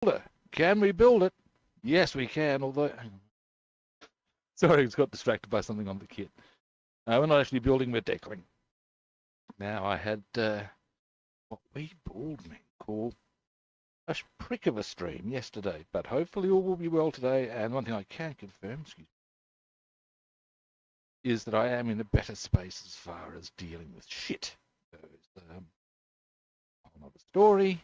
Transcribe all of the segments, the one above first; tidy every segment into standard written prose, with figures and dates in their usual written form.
builder. Can we build it? Yes, we can, although... Sorry, I got distracted by something on the kit. We're not actually building, we're decaling. Now, I had what we baldmen call a prick of a stream yesterday, but hopefully all will be well today, and one thing I can confirm, is that I am in a better space as far as dealing with shit goes. Another story.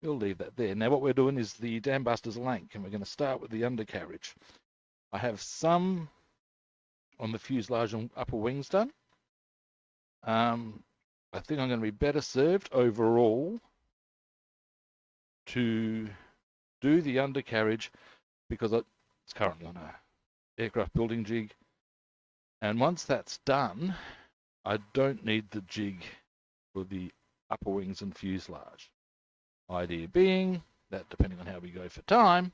We'll leave that there. Now what we're doing is the Dambusters Lanc, and we're going to start with the undercarriage. I have some on the fuselage and upper wings done. I think I'm going to be better served overall to do the undercarriage because it's currently on a aircraft building jig. And once that's done, I don't need the jig for the upper wings and fuselage. Idea being that depending on how we go for time,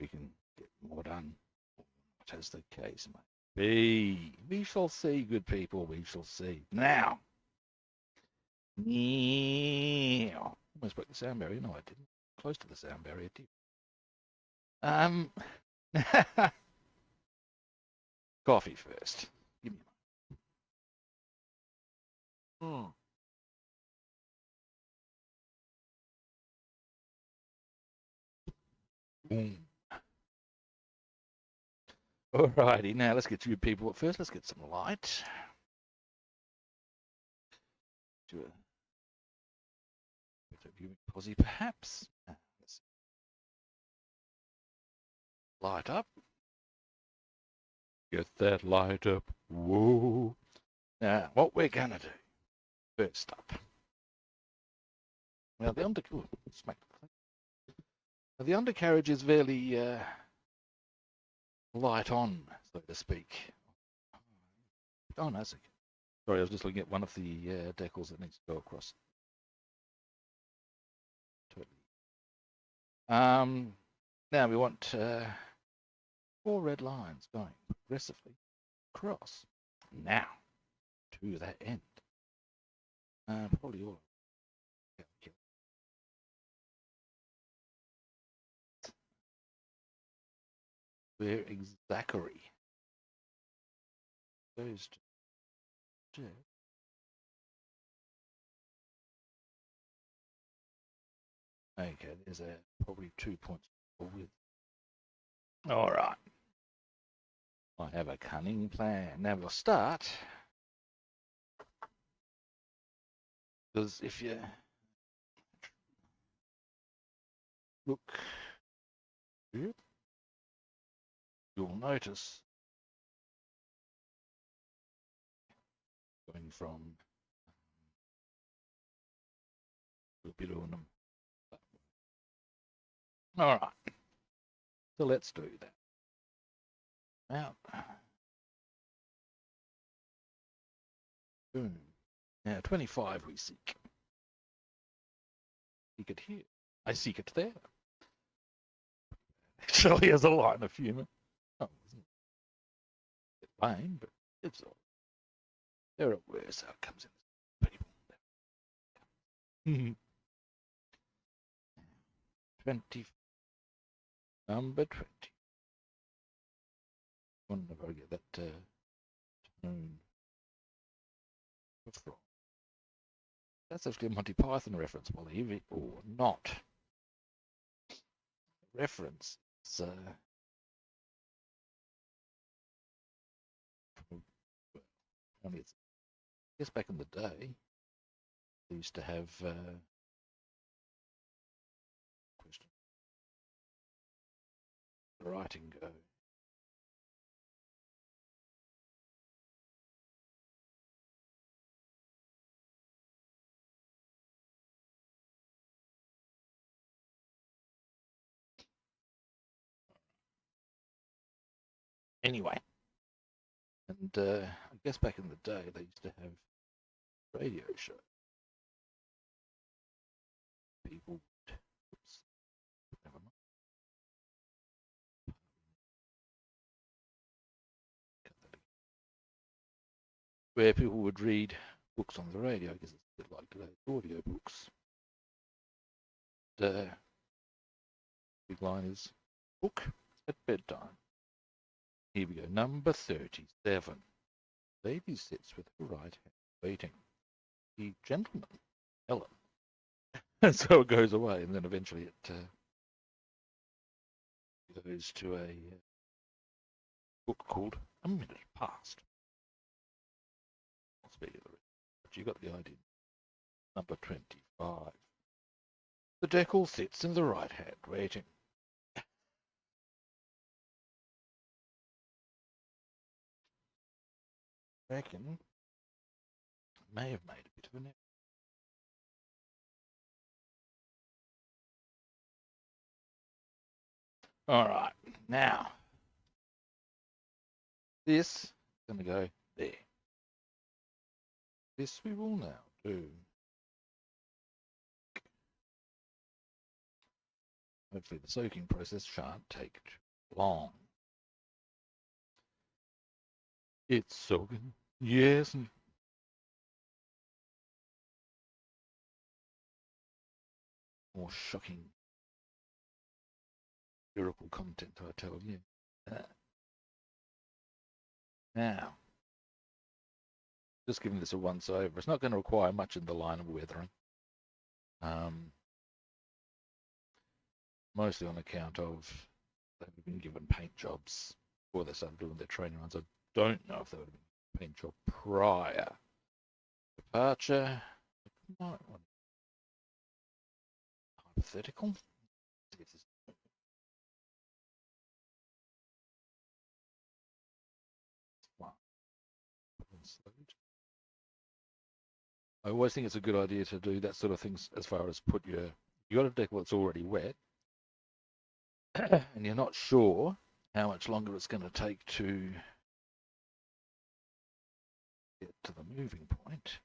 we can get more done, as the case may be. We shall see, good people, we shall see. Now, almost broke the sound barrier. No, I didn't. Close to the sound barrier, did. Coffee first. Give me a moment. Boom. Alrighty, now let's get you people up first. Let's get some light. Do a bit of viewing posse, perhaps. Let's light up. Get that light up. Whoa. Now, what we're gonna do first up. Now the the undercarriage is fairly light on, so to speak. Oh no, that's okay. Sorry, I was just looking at one of the decals that needs to go across. Totally. Now we want 4 red lines going progressively across. Now to that end. Probably all. Where exactly goes to. Okay, there's probably 2 points width. All right. I have a cunning plan. Now we'll start. Because if you look here, you'll notice going from we'll be doing them that way. All right. So let's do that. Now, boom. Now 25 we seek. Seek it here. I seek it there. Actually, has a line of humour. Oh, isn't it lame, but it's all. There are worse outcomes in this, people. 20. Number 20. I wonder if I get that tone from. That's actually a Monty Python reference, believe it or not. Reference. So, only it's, I guess back in the day, they used to have question. Writing go. Anyway, and I guess back in the day they used to have radio show. People would, where people would read books on the radio. I guess it's a bit like today's audio books. big line is book at bedtime. Here we go. Number 37. Lady sits with her right hand waiting. The gentleman, Ellen. And so it goes away, and then eventually it goes to a book called A Minute Past. I'll speak of the rest, but you got the idea. Number 25. The decal sits in the right hand waiting. Reckon may have made a bit of an error. All right, now this is going to go there. This we will now do. Hopefully the soaking process shan't take too long. It's soaking. Yes. More shocking lyrical content, I tell you. Now, just giving this a once over. It's not going to require much in the line of weathering. Mostly on account of they've been given paint jobs before they started doing their training runs. I don't know if they would have been a paint job prior. Departure. Hypothetical. See if this I always think it's a good idea to do that sort of things as far as put you got a decal that's already wet and you're not sure how much longer it's going to take to get to the moving point.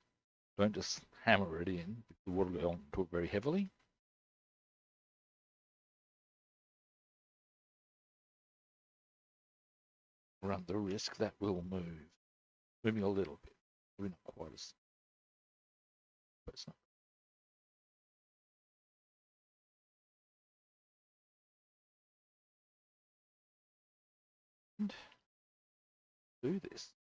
Don't just hammer it in, the water will go onto it very heavily. Run the risk that will move. Moving a little bit. Maybe not quite as but it's not. And do this.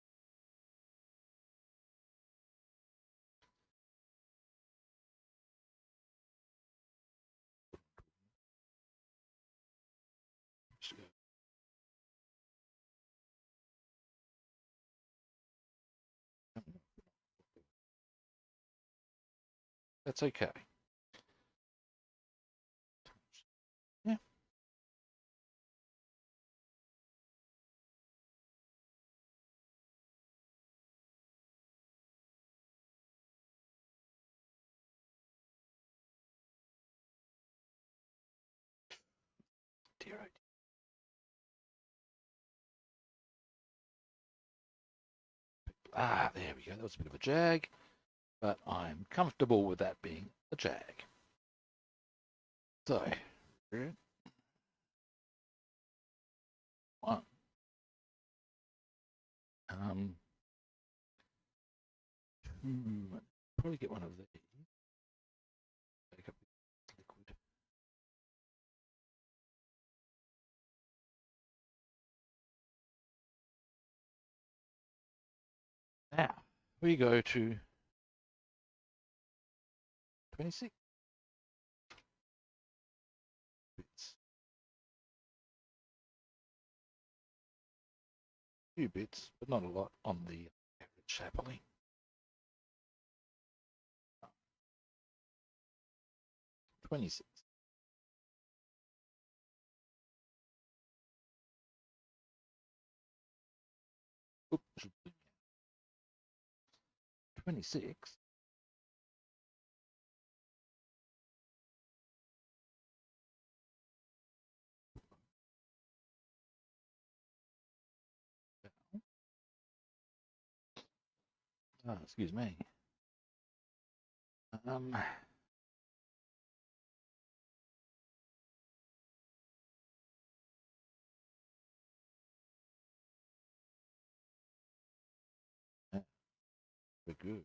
That's okay. Yeah. Dear, oh dear. Ah, there we go. That was a bit of a jag, but I'm comfortable with that being a jag. So, one. Probably get one of these. Take up liquid. Now, we go to 26 bits. A few bits, but not a lot on the average, happily. 26. Oops. 26. Oh, excuse me. We're good.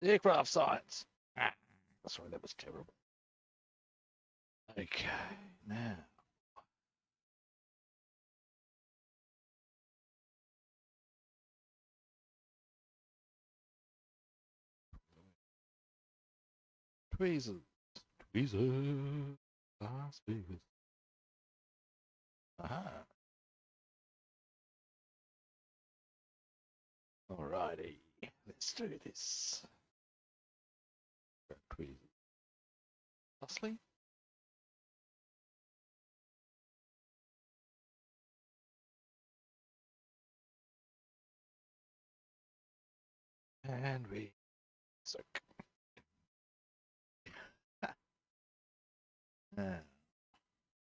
Aircraft science. Ah, sorry, that was terrible. Okay, now. Tweezers. Tweezers. Las Vegas. Aha. Alrighty. Let's do this. Tweezers. Thusly. And we soak. Now,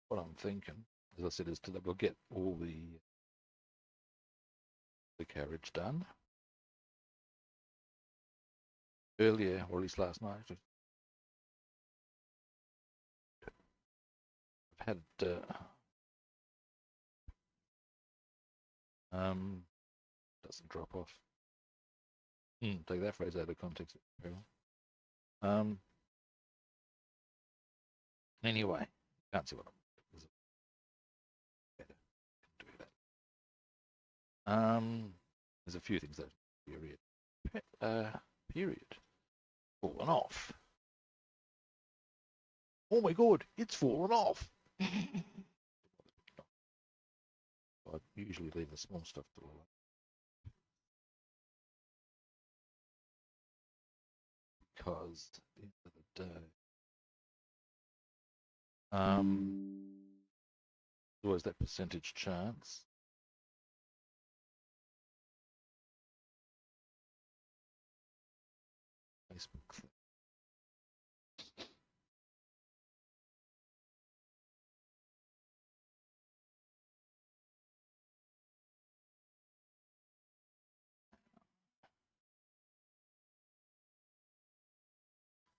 what I'm thinking, as I said, is that we'll get all the carriage done earlier, or at least last night. I've had doesn't drop off. Take that phrase out of context. Anyway, can't see what I'm better do that. There's a few things that period fallen off. Oh my god, it's fallen off. I usually leave the small stuff to all. Because at the end of the day, there's always that percentage chance. Facebook thing.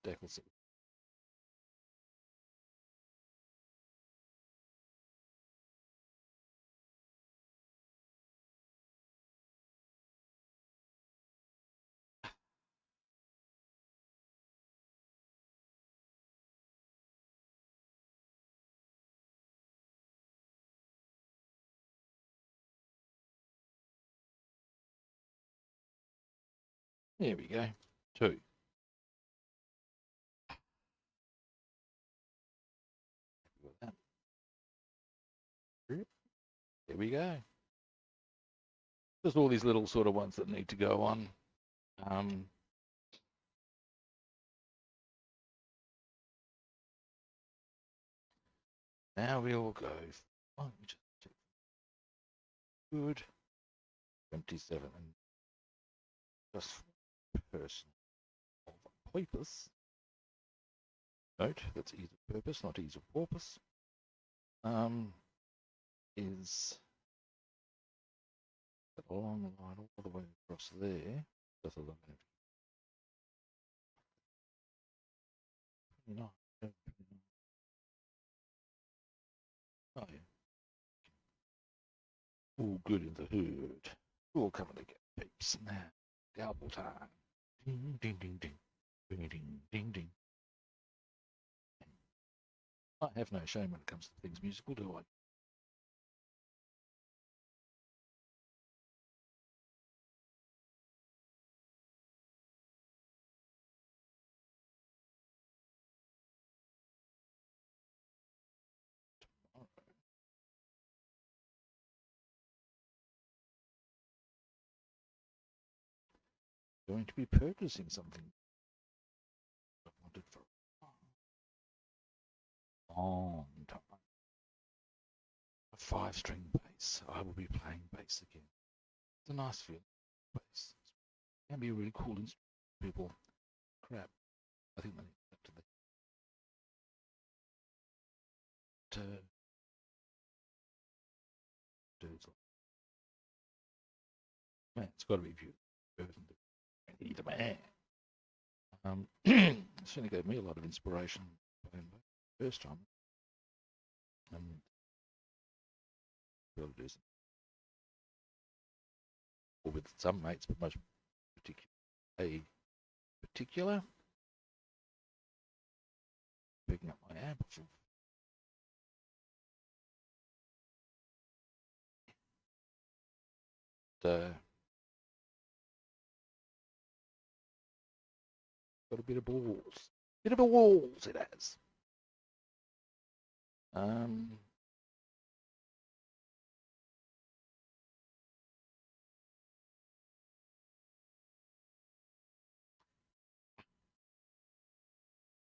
Deckles. There we go. 2. There we go. Just all these little sort of ones that need to go on. Now we'll go. Good. 27. Just person of purpose. Note that's ease of purpose, not ease of porpoise. Is a long line all the way across there. Just eliminate 29. Oh yeah. All good in the hood. All coming together, peeps. Now, double time. Ding ding ding ding. Ding ding ding ding. I have no shame when it comes to things musical, do I? Going to be purchasing something I wanted for a long time. A 5-string bass. I will be playing bass again. It's a nice feeling. Bass can be a really cool instrument. People, crap. I think they need that to the dudes. Man, it's got to be viewed. He's a man. Certainly gave me a lot of inspiration first time. And be able to do some, or with some mates, but most particularly particular. Picking up my amp. Got a bit of balls. Bit of a walls it has. I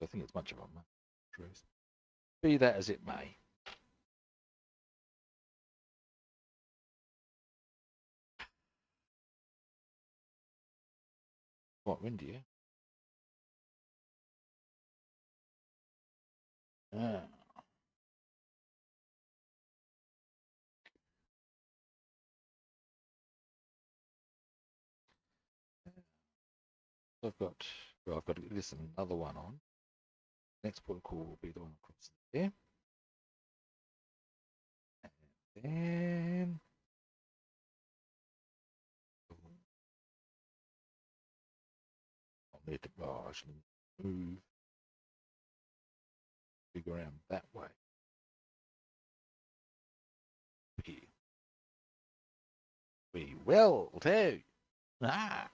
think it's much of a truth. Be that as it may. What, windy? Ah. I've got to get this and another one on. Next port of call will be the one across there. And then I'll need to actually move big around that way. Here. We will too. Ah.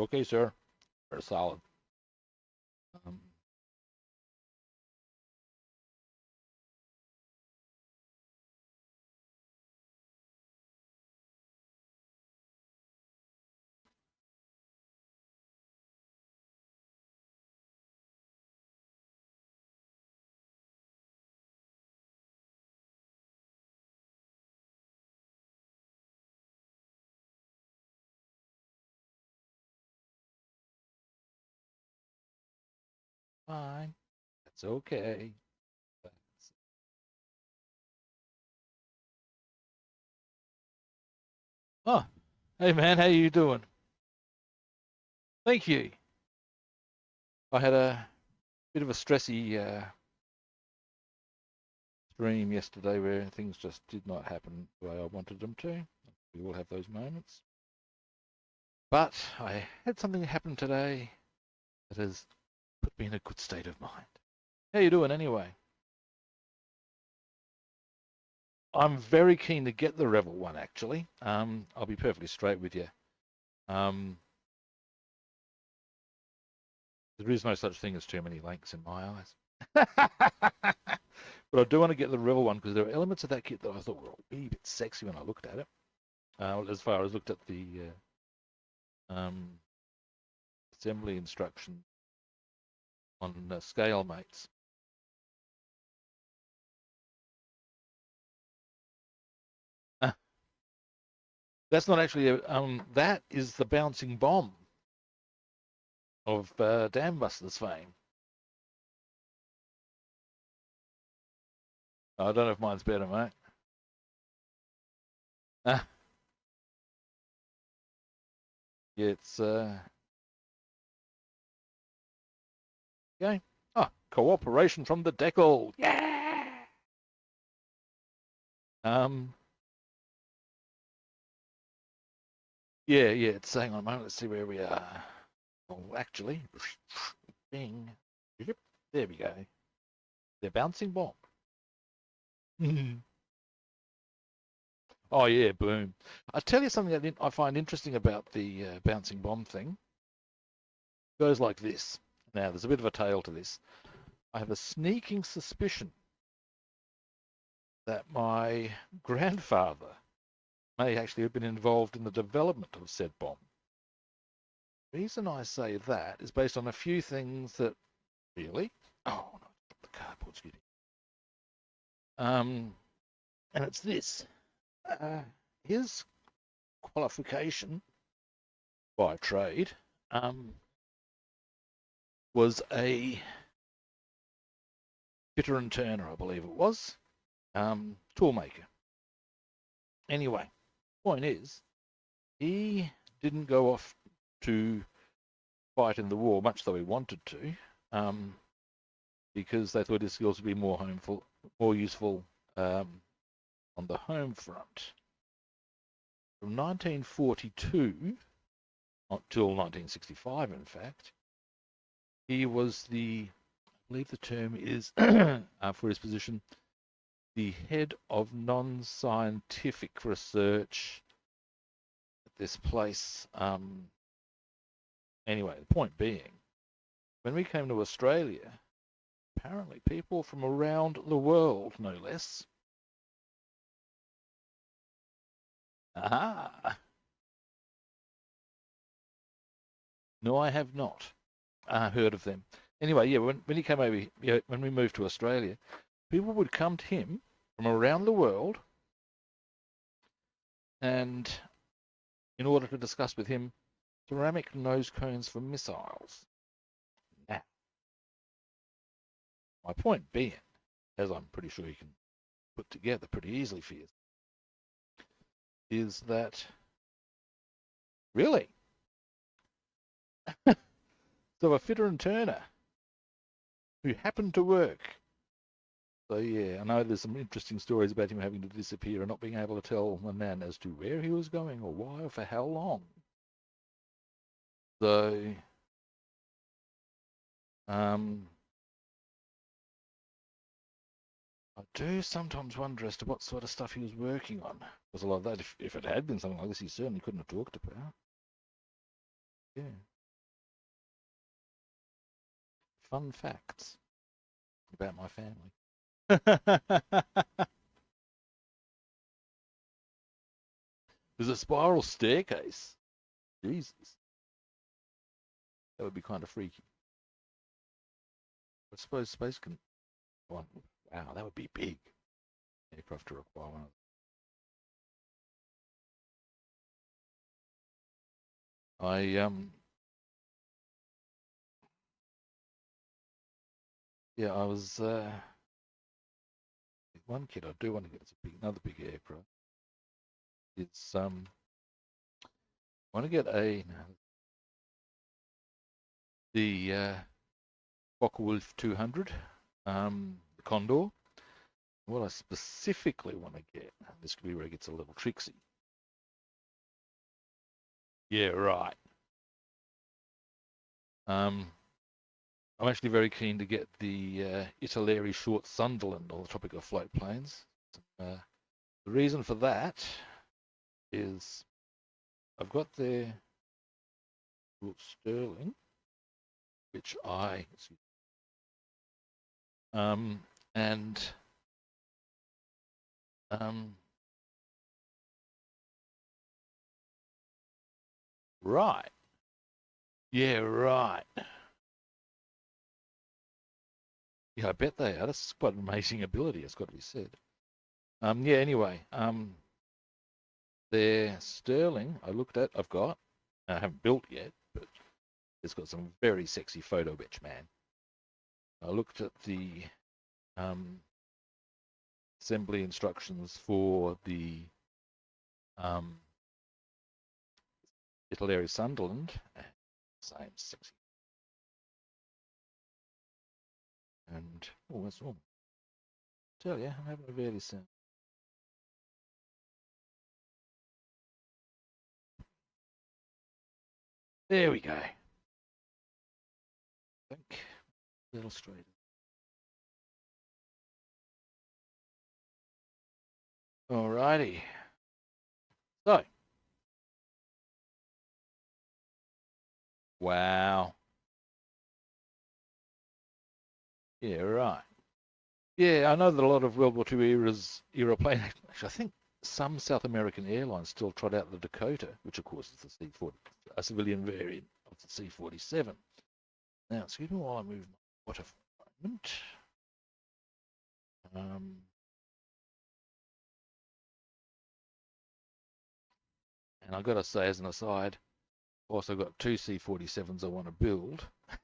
Okay, sir. Very solid. Fine. That's okay. Oh, hey man, how you doing? Thank you. I had a bit of a stressy stream yesterday where things just did not happen the way I wanted them to. We all have those moments. But I had something happen today that has put me in a good state of mind. How you doing anyway? I'm very keen to get the Revel one actually. I'll be perfectly straight with you. There is no such thing as too many links in my eyes. But I do want to get the Revel one because there are elements of that kit that I thought were a wee bit sexy when I looked at it. As far as looked at the assembly instruction on scale mates. That's not actually that is the bouncing bomb of Dambusters fame. I don't know if mine's better, mate. Yeah, it's okay. Oh, cooperation from the decal. Yeah. Yeah. It's hang on a moment. Let's see where we are. Oh, actually, bing. There we go. The bouncing bomb. Oh yeah, boom. I tell you something that I find interesting about the bouncing bomb thing. It goes like this. Now, there's a bit of a tail to this. I have a sneaking suspicion that my grandfather may actually have been involved in the development of said bomb. The reason I say that is based on a few things that really. Oh no, the cardboard's getting. And it's this. His qualification by trade was a Fitter and Turner, I believe it was, toolmaker. Anyway, point is, he didn't go off to fight in the war, much though he wanted to, because they thought his skills would be more useful on the home front. From 1942 until 1965, in fact, he was I believe the term is, for his position, the head of non-scientific research at this place. Anyway, the point being, when we came to Australia, apparently people from around the world, no less. Aha! No, I have not heard of them. Anyway, yeah, when he came over, when we moved to Australia, people would come to him from around the world, and in order to discuss with him ceramic nose cones for missiles. Now, my point being, as I'm pretty sure you can put together pretty easily for you, is that really, so a fitter and turner who happened to work. So yeah, I know there's some interesting stories about him having to disappear and not being able to tell the man as to where he was going or why or for how long. So, I do sometimes wonder as to what sort of stuff he was working on. Because a lot of that, if it had been something like this, he certainly couldn't have talked about. Yeah. Fun facts about my family. There's a spiral staircase. Jesus. That would be kind of freaky. I suppose space can... Wow, that would be big. Aircraft to require one of yeah, I was one kid I do want to get. It's another big aircraft. It's I want to get the Focke-Wulf 200, the Condor. What I specifically want to get, this could be where it gets a little tricksy. Yeah, right. I'm actually very keen to get the Italeri Short Sunderland on the topic of float planes. The reason for that is I've got their Sterling, which and right. Yeah, right. Yeah, I bet they are. That's quite an amazing ability, it's got to be said. Yeah, anyway, their Sterling, I haven't built yet, but it's got some very sexy photo etch, man. I looked at the assembly instructions for the Italeri Sunderland. Same sexy. And, oh, that's all. Tell you, I'm having a very soon. There we go. I think a little straighter. Alrighty. So. Wow. Yeah, right. Yeah, I know that a lot of World War II era planes, actually, I think some South American airlines still trot out the Dakota, which of course is the C-40, a civilian variant of the C-47. Now, excuse me while I move my water for a moment. And I've got to say, as an aside, I've also got two C-47s I want to build. I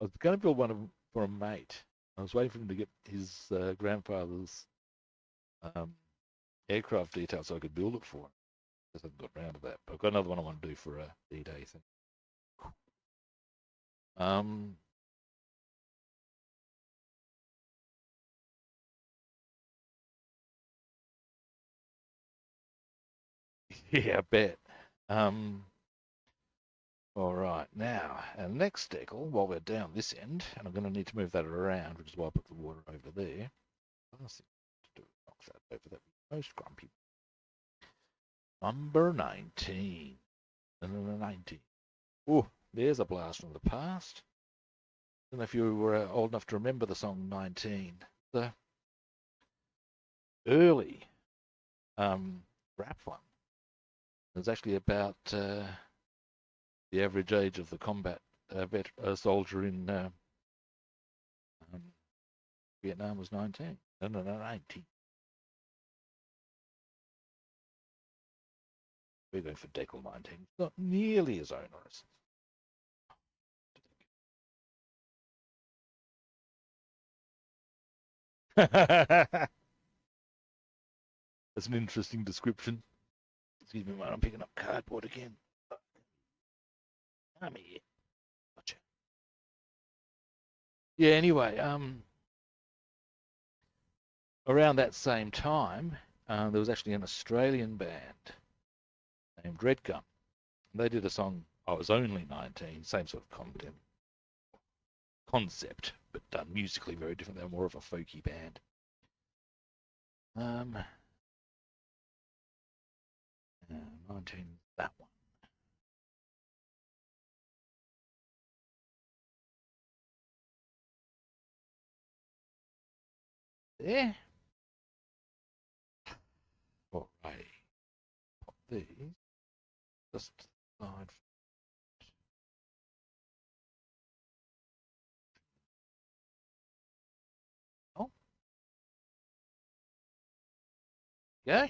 was going to build one for a mate, I was waiting for him to get his grandfather's aircraft details so I could build it for him. Just haven't got around to that. But I've got another one I want to do for a D-Day thing. Yeah, I bet. All right, now, our next decal, while we're down this end, and I'm going to need to move that around, which is why I put the water over there. Last thing to do is knock that over. That most grumpy. Number 19. Number 19. Oh, there's a blast from the past. I don't know if you were old enough to remember the song 19. The early rap one. It was actually about the average age of the combat soldier in Vietnam was 19. No, 19. We're going for decal 19. It's not nearly as onerous. That's an interesting description. Excuse me, mate, I'm picking up cardboard again. Come here. Gotcha. Yeah, anyway, around that same time, there was actually an Australian band named Red Gum. They did a song, I Was Only 19, same sort of concept, but done musically very different. They were more of a folky band. 19, that one. There. All right. Pop these. Just side. Oh. Yeah.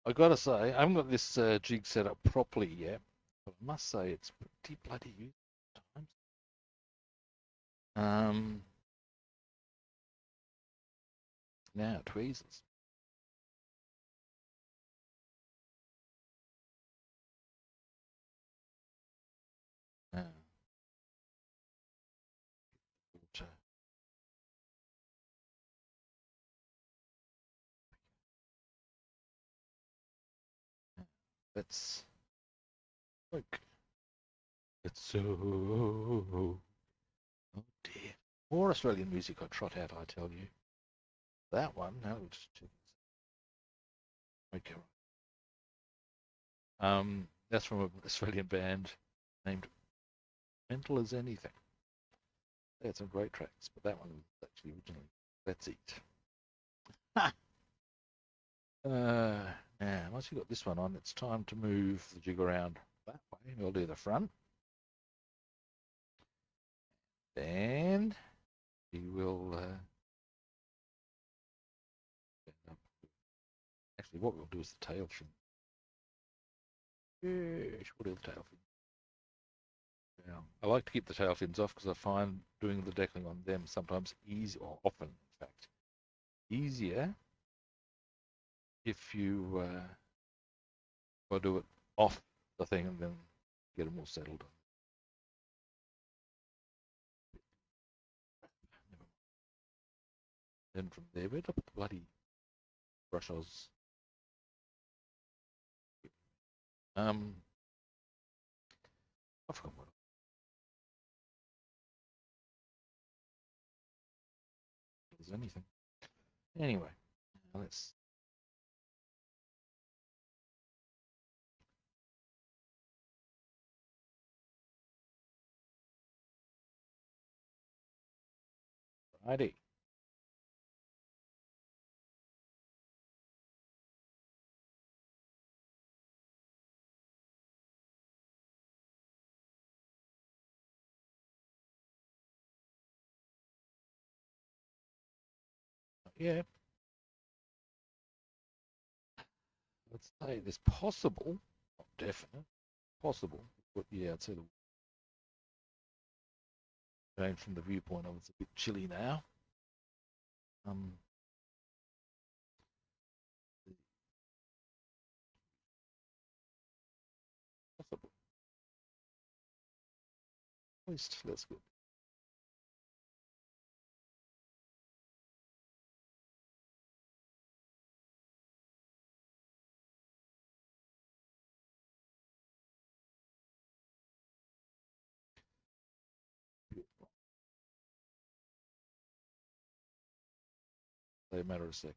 I gotta say, I haven't got this jig set up properly yet, but I must say it's pretty bloody useful at times. Now tweezers. Uh, let's look. It's so. Oh dear. More Australian music I trot out, I tell you. That one. Now we'll just check. Okay. That's from an Australian band named Mental as Anything. They had some great tracks, but that one was actually originally Let's Eat. Now, once you've got this one on, it's time to move the jig around that way. We'll do the front. Then we will actually what we'll do is the tail fin. Yes, we'll do the tail fin. Now, I like to keep the tail fins off because I find doing the decaling on them sometimes easy, or often, in fact, easier if you do it off the thing and then get them all settled. Then from there, where'd I put the bloody brush? I was I forgot what. There's anything. Anyway, let's. Righty. yeah. Let's say there's possible, not definite, possible. But yeah, I'd say the change from the viewpoint of it's a bit chilly now. Possible. At least that's good. They matter a sec.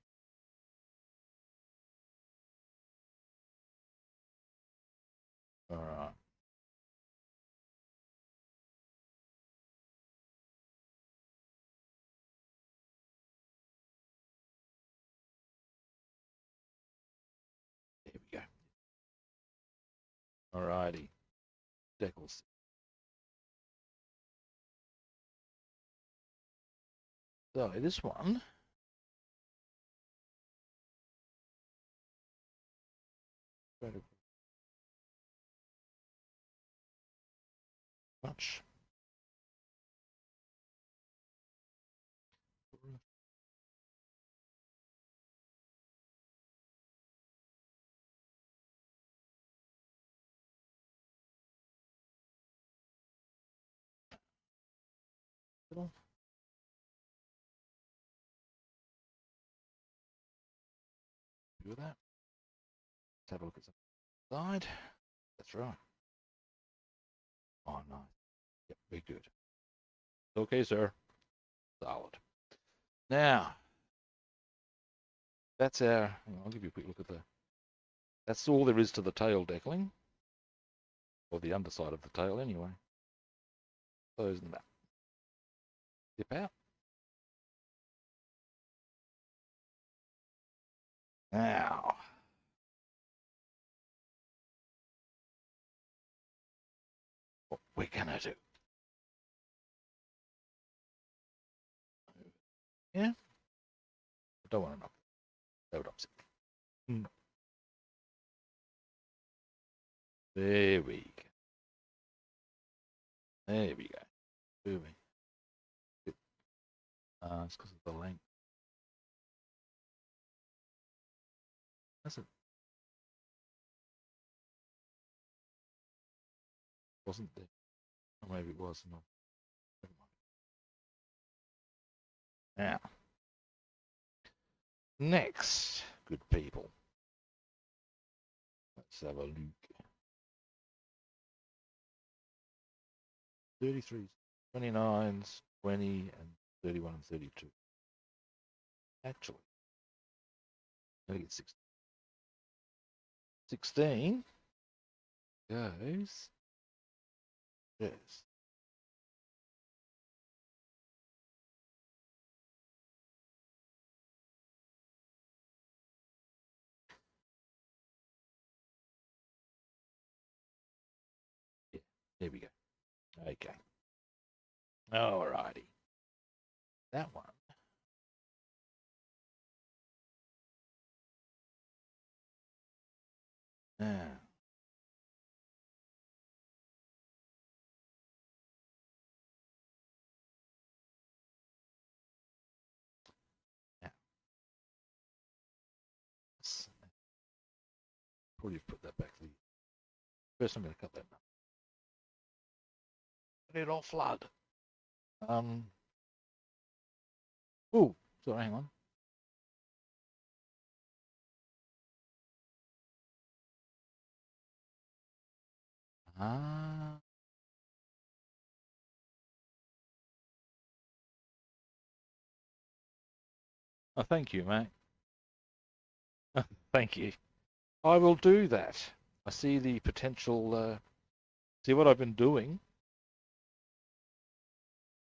All right. There we go. All righty. Decals. So this one. Much. Do that. Let's have a look at the side. That's right. Oh, nice. Yep, very good. Okay, sir. Solid. Now, that's our. I'll give you a quick look at the. That's all there is to the tail decaling, or the underside of the tail, anyway. Close that. Zip out. Now, what we're gonna do. Yeah. I don't want to knock it. That would upset me. There we go. There we go. Moving. Good. It's because of the length. That's it. Wasn't there? Or maybe it was. No. Never mind. Now, next, good people. Let's have a look. 33s, 29s, 20, and 31 and 32. Actually, let me get 16. 16 goes this. Yeah, there we go. Okay. Alrighty. That one. Now, probably put that back to the first. I'm going to cut that. Let it all flood. Oh, sorry, hang on. Ah. Oh, thank you, mate. Thank you. I will do that. I see the potential. See what I've been doing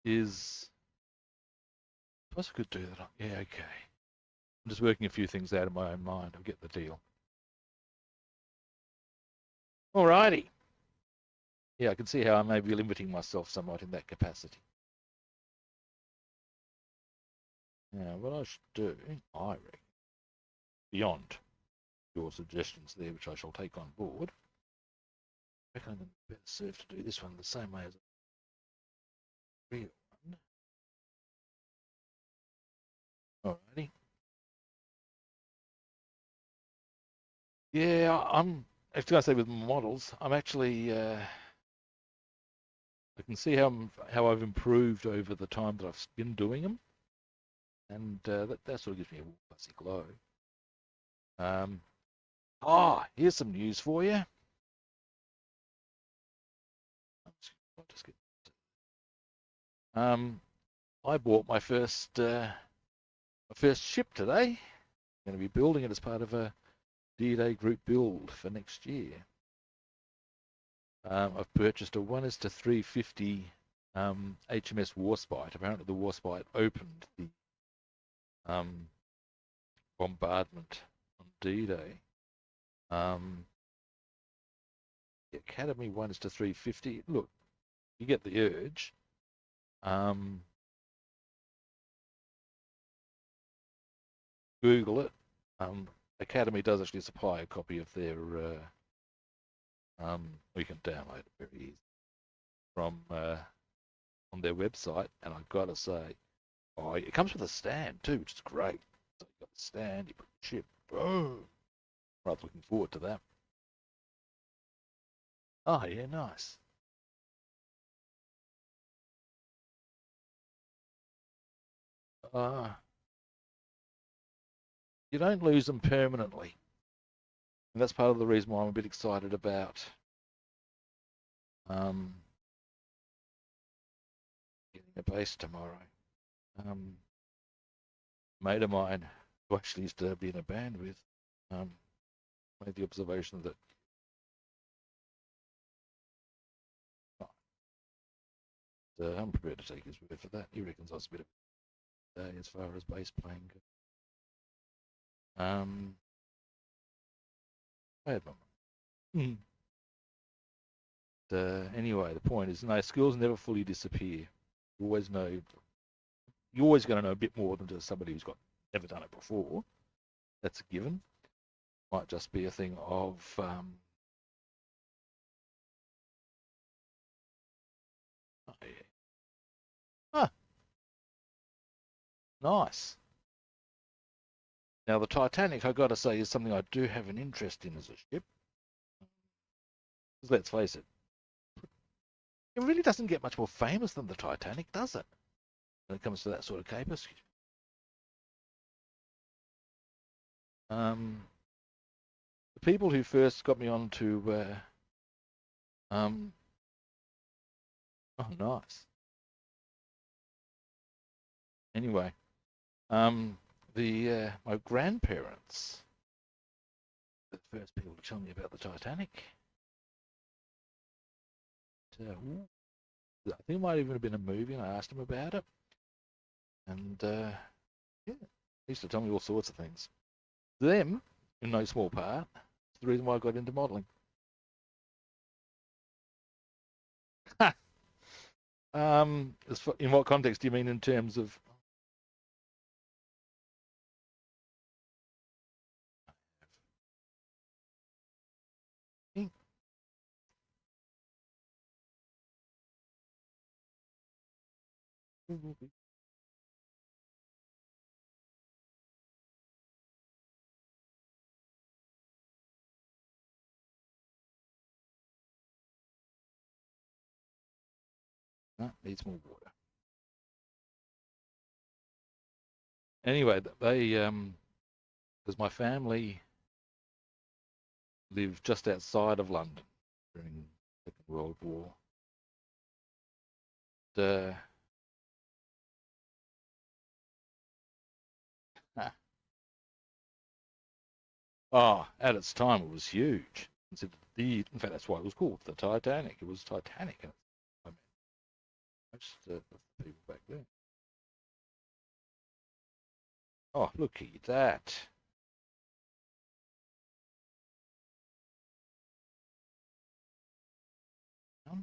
is. I suppose I could do that. Yeah, okay. I'm just working a few things out in my own mind. I'll get the deal. Alrighty. Yeah, I can see how I may be limiting myself somewhat in that capacity. Now, what I should do, I reckon, beyond your suggestions there, which I shall take on board, I reckon I'm going to be better served to do this one the same way as a real one. Alrighty. Yeah, I'm actually going to say with models, I'm actually I can see how I've improved over the time that I've been doing them, and that sort of gives me a fuzzy glow. Here's some news for you. I'll just get, I bought my first ship today. I'm going to be building it as part of a D-Day group build for next year. I've purchased a 1:350 HMS Warspite. Apparently, the Warspite opened the bombardment on D-Day. The Academy 1:350. Look, you get the urge. Google it. Academy does actually supply a copy of their. We can download it very easy from on their website, and I've got to say, it comes with a stand too, which is great. So you've got the stand, you put the chip. Boom. Rather looking forward to that. Oh yeah, nice. You don't lose them permanently, and that's part of the reason why I'm a bit excited about getting a base tomorrow. Mate of mine who actually used to be in a band with made the observation that I'm prepared to take his word for that. He reckons I was a bit of a day as far as bass playing goes. Bad mum. Anyway, the point is, no, skills never fully disappear. You always know. You're always going to know a bit more than just somebody who's never done it before. That's a given. Might just be a thing of oh, yeah. Ah, nice. Now the Titanic, I got to say, is something I do have an interest in as a ship. Because let's face it, it really doesn't get much more famous than the Titanic, does it? When it comes to that sort of caper. The people who first got me onto oh nice. Anyway, my grandparents, the first people to tell me about the Titanic. I think it might even have been a movie, and I asked them about it, and yeah, they used to tell me all sorts of things. Them, in no small part, is the reason why I got into modelling. In what context do you mean in terms of? Needs more water. Anyway, they because my family lived just outside of London during the Second World War. At its time, it was huge. In fact, that's why it was called the Titanic. It was Titanic. I mean, most of the people back then. Oh, look at that. A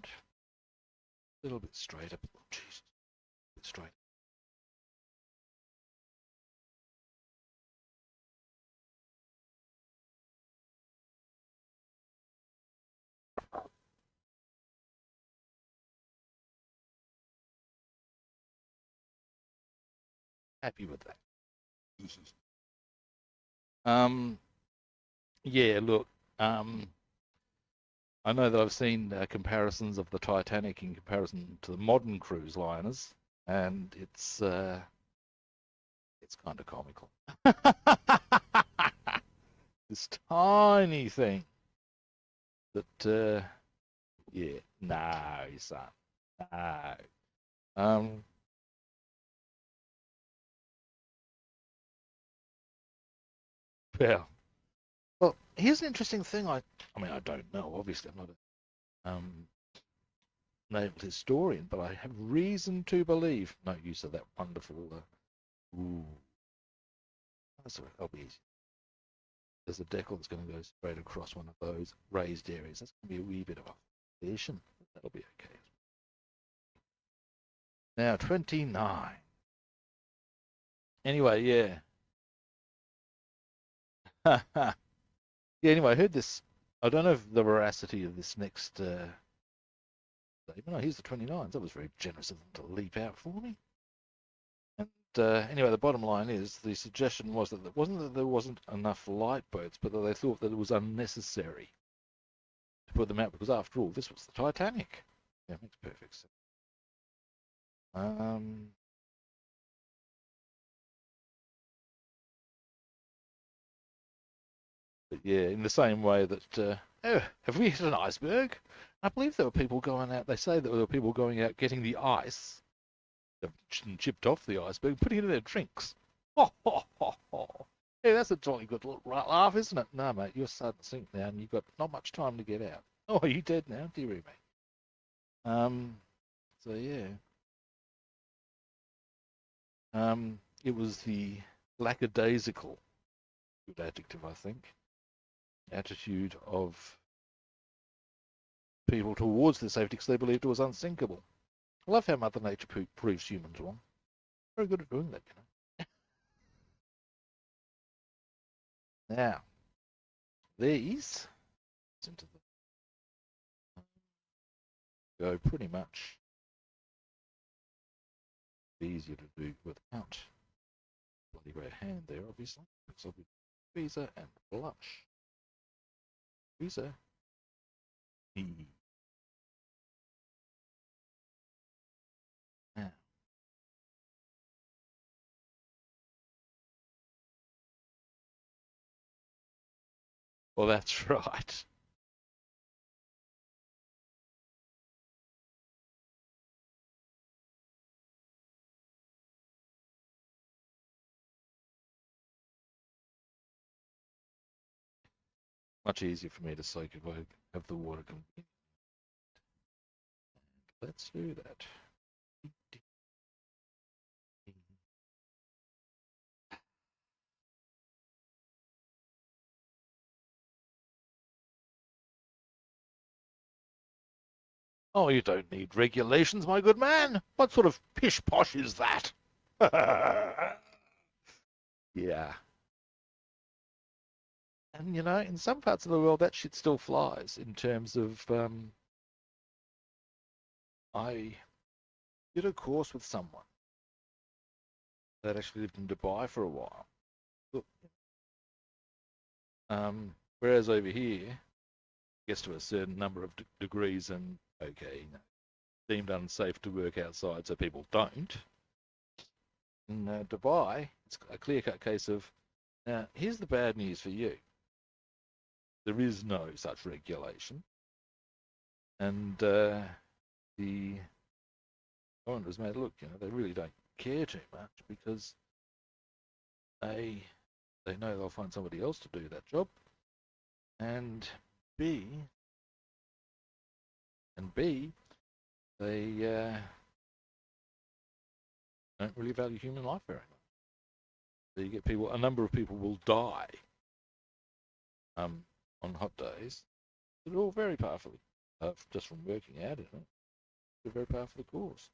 little bit straighter. Oh, jeez. A bit straight. Happy with that. Yeah, look, I know that I've seen comparisons of the Titanic in comparison to the modern cruise liners, and it's kind of comical. This tiny thing that, yeah, no, son, no. Um, well, well, here's an interesting thing. I mean, I don't know. Obviously, I'm not a naval historian, but I have reason to believe. No use of that wonderful. Ooh, that's all right. That'll be easy. There's a decal that's going to go straight across one of those raised areas. That's going to be a wee bit of a foundation. That'll be okay. Now 29. Anyway, yeah. Yeah. Anyway, I heard this. I don't know if the veracity of this next statement. Oh, here's the 29s. That was very generous of them to leap out for me. And anyway, the bottom line is the suggestion was that it wasn't that there wasn't enough lifeboats, but that they thought that it was unnecessary to put them out because, after all, this was the Titanic. Yeah, makes perfect sense. But yeah, in the same way that, oh, have we hit an iceberg? I believe there were people going out. They say that there were people going out getting the ice that chipped off the iceberg, putting it in their drinks. Ho, ho, ho, ho. Hey, that's a jolly good little laugh, isn't it? No, mate, you're starting to sink now, and you've got not much time to get out. Oh, are you dead now, dearie me? So yeah. It was the lackadaisical, good adjective, I think, attitude of people towards the safety because they believed it was unsinkable. I love how Mother Nature proves humans wrong. Very good at doing that, you know. Now, these into the go pretty much easier to do without bloody great hand there, obviously. So we Visa and blush. Visa. Now, well, that's right. Much easier for me to soak if I have the water come in. Let's do that. Oh, you don't need regulations, my good man. What sort of pish-posh is that? Yeah. And, you know, in some parts of the world, that shit still flies in terms of, I did a course with someone that actually lived in Dubai for a while. Whereas over here, gets to a certain number of degrees and, okay, you know, deemed unsafe to work outside, so people don't. In Dubai, it's a clear-cut case of, now, here's the bad news for you. There is no such regulation. And the government has made, look, you know, they really don't care too much because A, they know they'll find somebody else to do that job, and B, they don't really value human life very much. So you get people, a number of people will die on hot days. They're all very powerfully, just from working out in it. They're very powerful cause.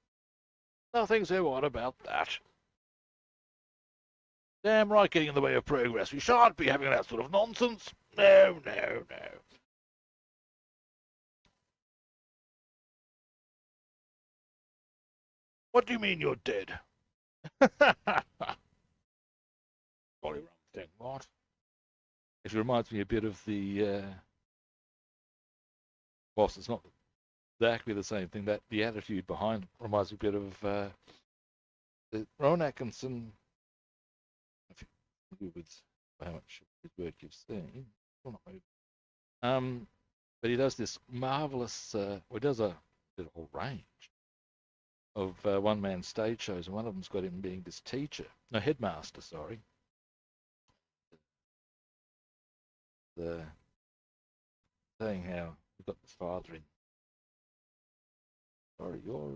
Nothing so odd about that. Damn right, getting in the way of progress. We shan't be having that sort of nonsense. No, no, no. What do you mean you're dead? Jolly rum thing, what? It reminds me a bit of the, whilst it's not exactly the same thing, that the attitude behind it reminds me a bit of the Rowan Atkinson. If you with how much his work you've seen, but he does this marvelous. Well, he does a whole range of one-man stage shows, and one of them's got him being this teacher, no, headmaster, sorry. The saying how we've got this father in. Sorry, your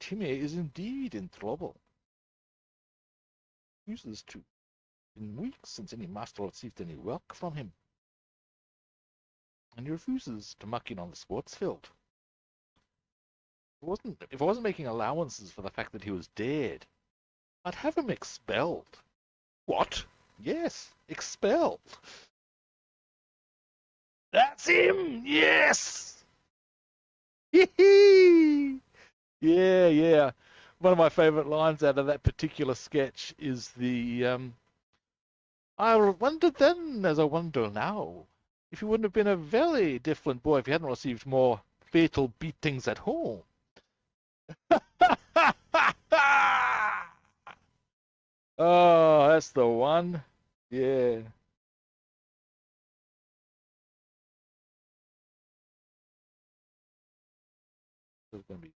Timmy is indeed in trouble. Uses to in weeks since any master received any work from him, and he refuses to muck in on the sports field. If I wasn't making allowances for the fact that he was dead, I'd have him expelled. What? Yes, expelled. That's him. Yes. Hee. Yeah, yeah. One of my favourite lines out of that particular sketch is the I wondered then, as I wonder now, if you wouldn't have been a very different boy if you hadn't received more fatal beatings at home. Oh, that's the one. Yeah. There's gonna be.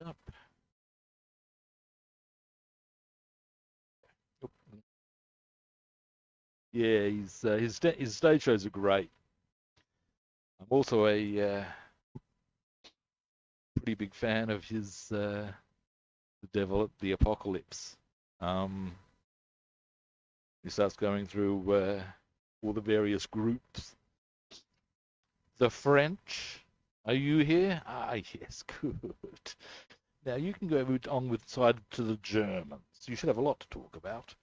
Up. Yeah, his stage shows are great. I'm also a pretty big fan of his The Devil, the Apocalypse. He starts going through all the various groups. The French, are you here? Ah, yes, good. Now you can go on with side to the Germans. You should have a lot to talk about.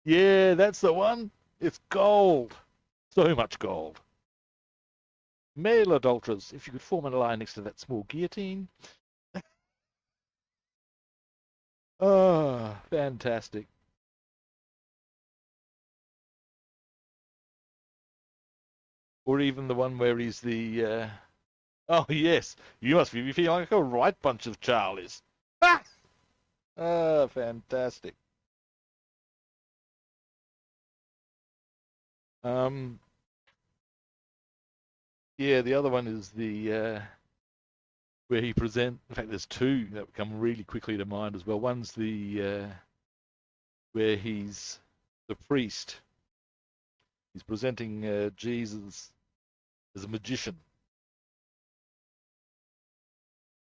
Yeah, that's the one. It's gold. So much gold. Male adulterers, if you could form a line next to that small guillotine. Oh, fantastic. Or even the one where he's the. Oh, yes, you must be feeling like a right bunch of Charlies. Ah! Oh, fantastic. Yeah, the other one is the where he present. In fact, there's two that come really quickly to mind as well. One's the where he's the priest. He's presenting Jesus as a magician,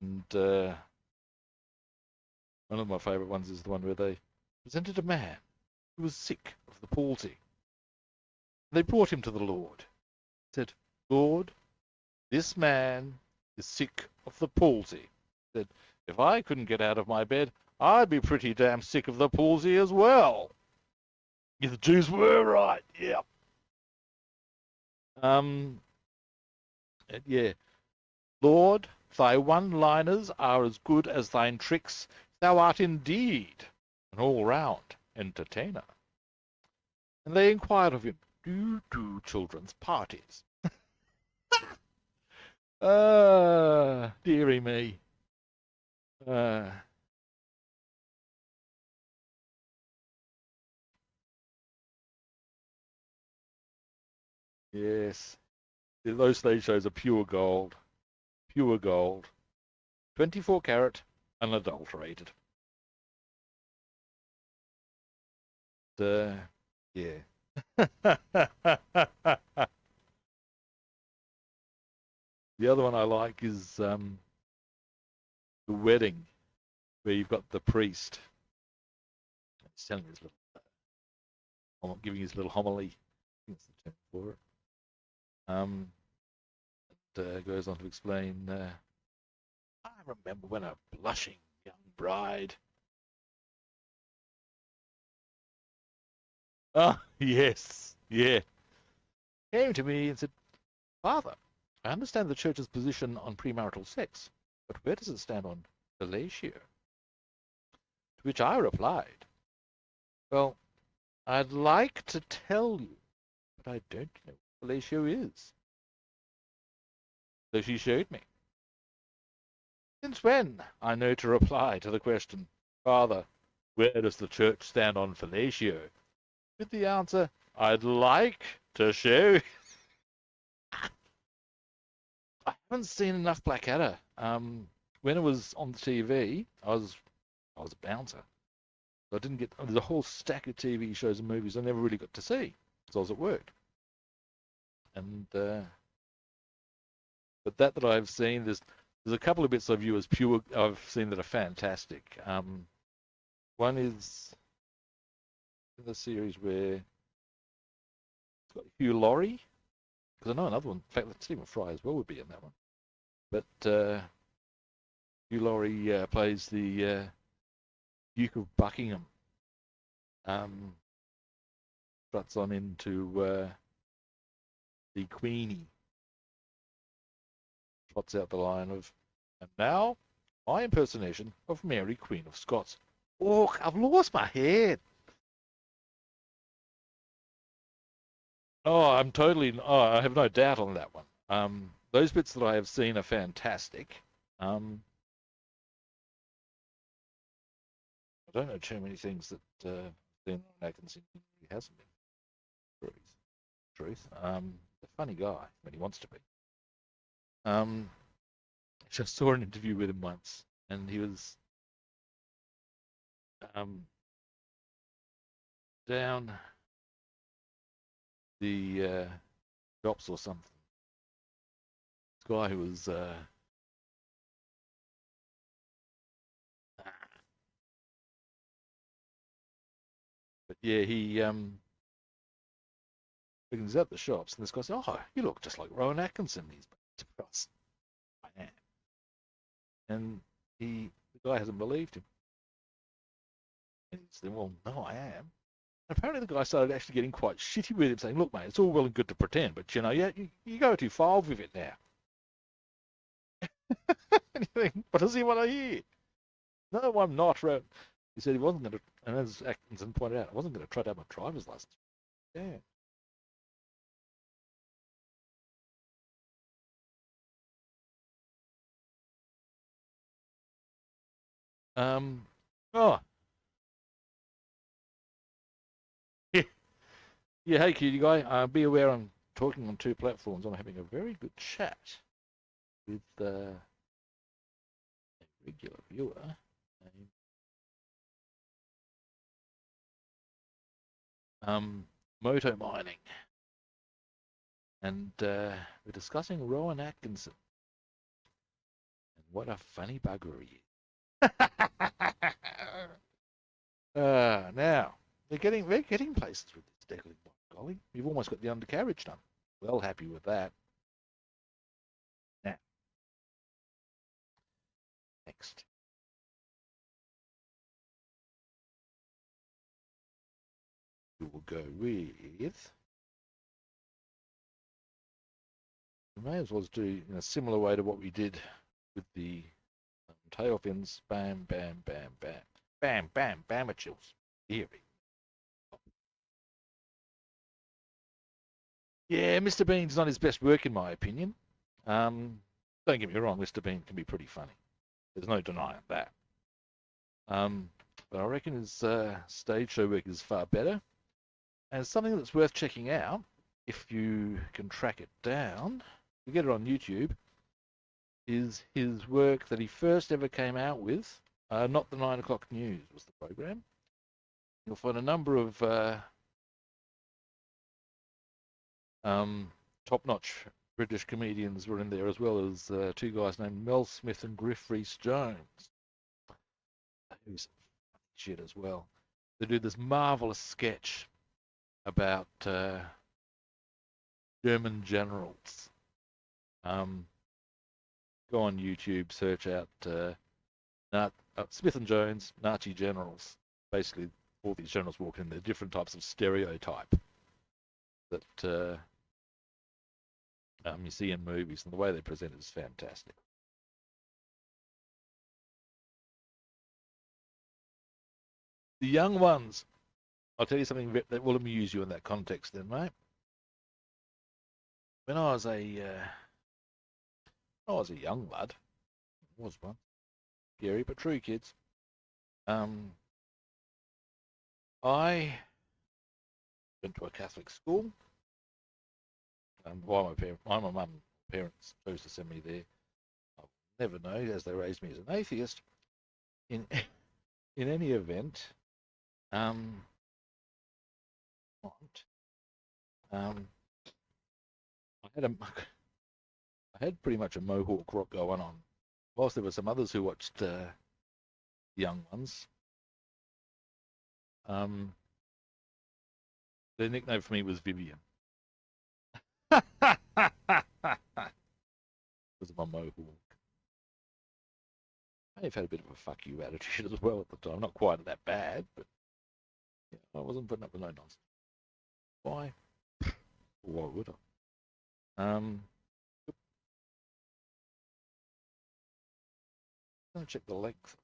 and one of my favourite ones is the one where they presented a man who was sick of the palsy. They brought him to the Lord. Said, Lord, this man is sick of the palsy. Said, if I couldn't get out of my bed, I'd be pretty damn sick of the palsy as well. Yeah, the Jews were right. Yeah. Yeah. Lord, thy one-liners are as good as thine tricks. Thou art indeed an all-round entertainer. And they inquired of him, do you do children's parties? Dearie me. Yes. Those stage shows are pure gold. Pure gold. 24 carat, unadulterated. Yeah. The other one I like is the wedding, where you've got the priest. He's telling his little, giving his little homily. I think that's the term for it. Goes on to explain. I remember when a blushing young bride. Oh, yes, yeah. Came to me and said, Father, I understand the church's position on premarital sex, but where does it stand on fellatio? To which I replied, well, I'd like to tell you, but I don't know what fellatio is. So she showed me. Since when? I know to reply to the question, Father, where does the church stand on fellatio? With the answer, I'd like to show. I haven't seen enough Blackadder. When it was on the TV, I was a bouncer. So I didn't get. There's a whole stack of TV shows and movies I never really got to see because I was at work. And but that I've seen, there's a couple of bits I've seen that are fantastic. One is the series where it's got Hugh Laurie, because I know another one. In fact, Stephen Fry as well would be in that one. But Hugh Laurie plays the Duke of Buckingham. Struts on into the Queenie. Trots out the line of, and now my impersonation of Mary, Queen of Scots. Oh, I've lost my head. Oh, I have no doubt on that one. Those bits that I have seen are fantastic. I don't know too many things that Ron Atkinson hasn't been. Truth. A funny guy when he wants to be. Just saw an interview with him once, and he was down the shops or something. This guy who was but yeah, he was at the shops, and this guy said, "Oh, you look just like Rowan Atkinson." He's I am, and the guy hasn't believed him. And he said, "Well, no, I am." And apparently, the guy started actually getting quite shitty with him, saying, "Look, mate, it's all well and good to pretend, but you go too far with it now." And you think, what does he want to hear? No, I'm not. He said he wasn't going to, and as Atkinson pointed out, I wasn't going to try to have my driver's license. Yeah. Oh, yeah. Yeah, hey, cutie guy. Be aware I'm talking on two platforms. I'm having a very good chat with a regular viewer named Moto Mining. And we're discussing Rowan Atkinson. And what a funny bugger he is. Now, we're getting places with this decaling, by golly. We've almost got the undercarriage done. Well happy with that. Now, next. We will go with, we may as well do in a similar way to what we did with the tail fins. Bam, bam, bam, bam. Bam, bam, bamachills. Here we go. Yeah, Mr. Bean's not his best work in my opinion. Don't get me wrong, Mr. Bean can be pretty funny. There's no denying that. But I reckon his stage show work is far better. And something that's worth checking out, if you can track it down, you get it on YouTube, is his work that he first ever came out with. Not the 9 o'clock news was the program. You'll find a number of top-notch British comedians were in there, as well as two guys named Mel Smith and Griff Rhys-Jones, who's shit as well. They do this marvelous sketch about German generals. Go on YouTube, search out Smith and Jones, Nazi generals. Basically, all these generals walk in. They're different types of stereotype that you see in movies, and the way they're presented is fantastic. The young ones. I'll tell you something that will amuse you in that context, then, mate. When I was a young lad, was one scary but true, kids. I went to a Catholic school. Why my mum and parents chose to send me there, I'll never know, as they raised me as an atheist. In in any event, what? I had I had pretty much a mohawk rock going on. Whilst there were some others who watched young ones, their nickname for me was Vivian. Because of my mohawk. I may have had a bit of a fuck you attitude as well at the time. Not quite that bad, but yeah, I wasn't putting up with no nonsense. Why? Why would I? I'm gonna check the length.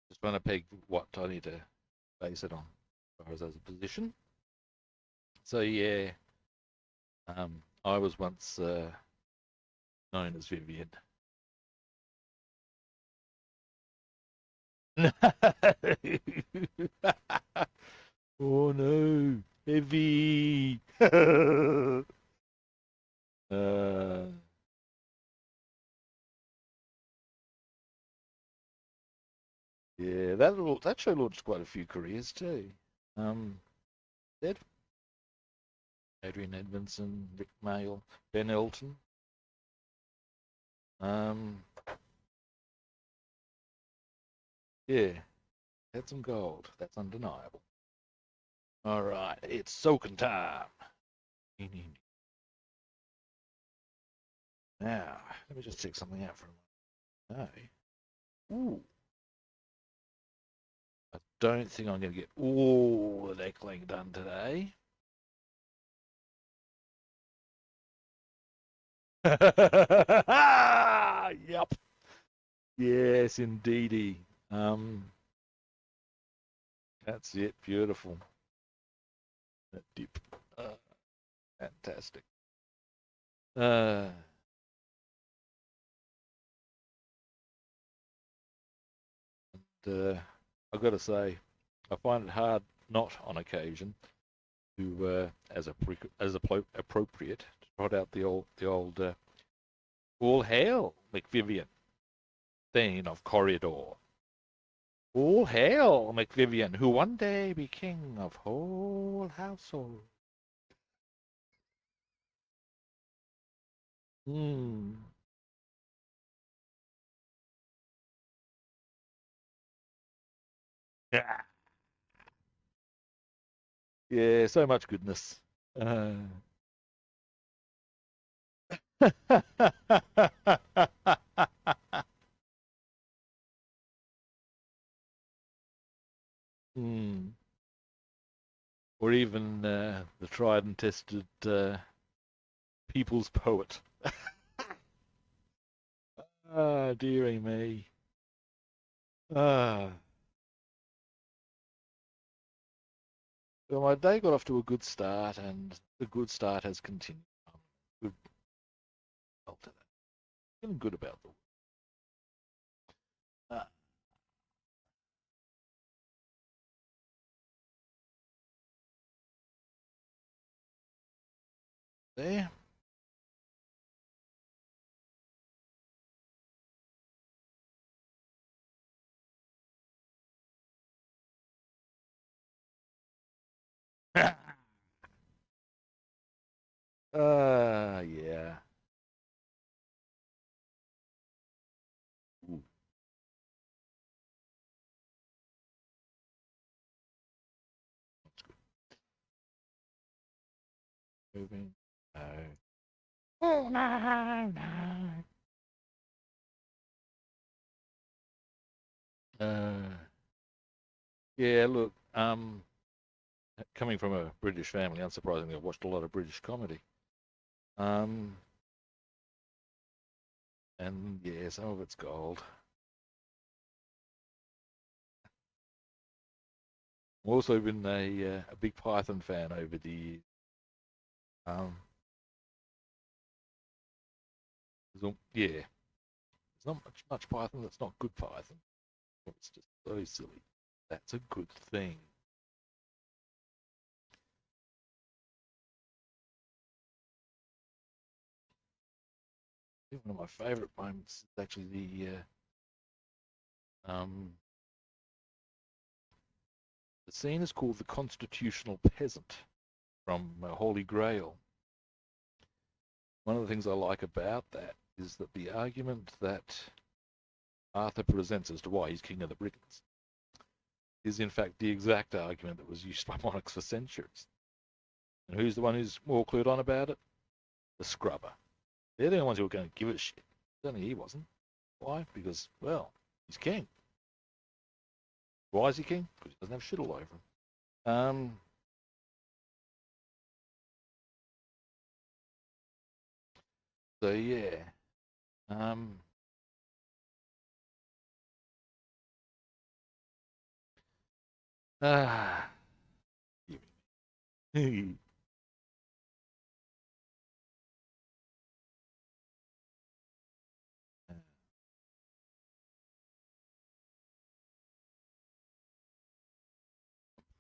Just want to peg what I need to base it on, as far as a position. So yeah, I was once known as Vivian. No. Oh no, heavy. uh, yeah, that show launched quite a few careers too. Dead. Adrian Edmondson, Rick Mail, Ben Elton. Yeah, had some gold. That's undeniable. All right, it's soaking time. Now, let me just check something out for a moment. No. Ooh. I don't think I'm going to get all the decaling done today. Yep. Yes, indeedy. That's it. Beautiful. That dip. Fantastic. And, I've got to say, I find it hard not on occasion to, as appropriate, to trot out the old all hail McVivian thing of corridor. All hail McVivian, who one day be king of whole household. Hmm. Yeah. Yeah, so much goodness. Hmm. Or even the tried and tested people's poet. Ah, dearie me. Ah. Well, my day got off to a good start, and the good start has continued. Good result to that. Feeling good about the uh, there. Yeah. Ooh. Moving. No. Oh no, no. Yeah, look, coming from a British family, unsurprisingly, I've watched a lot of British comedy. Um, and yeah, some of it's gold. I've also been a big Python fan over the years. Um, yeah, there's not much Python that's not good Python. It's just so silly. That's a good thing. One of my favourite moments is actually the scene is called the Constitutional Peasant from Holy Grail. One of the things I like about that is that the argument that Arthur presents as to why he's king of the Britons is in fact the exact argument that was used by monarchs for centuries. And who's the one who's more clued on about it? The scrubber. They're the only ones who are going to give it a shit. Certainly he wasn't. Why? Because, well, he's king. Why is he king? Because he doesn't have shit all over him. So yeah. Ah.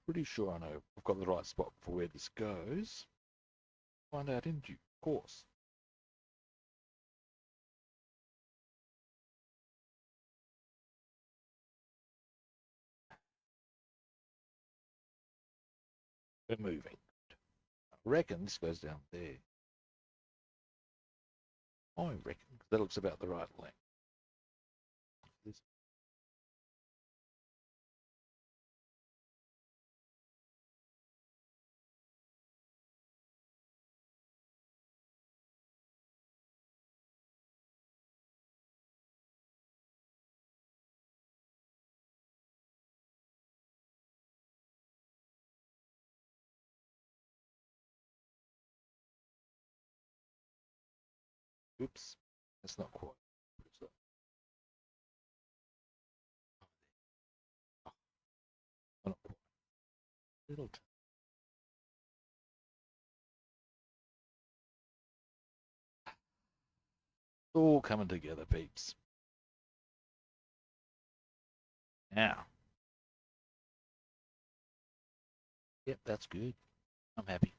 Pretty sure I know I've got the right spot for where this goes. Find out in due course. We're moving. I reckon this goes down there. I reckon that looks about the right length. This. Oops, that's not quite. Oh, not quite. Little. All coming together, peeps. Now. Yep, that's good. I'm happy.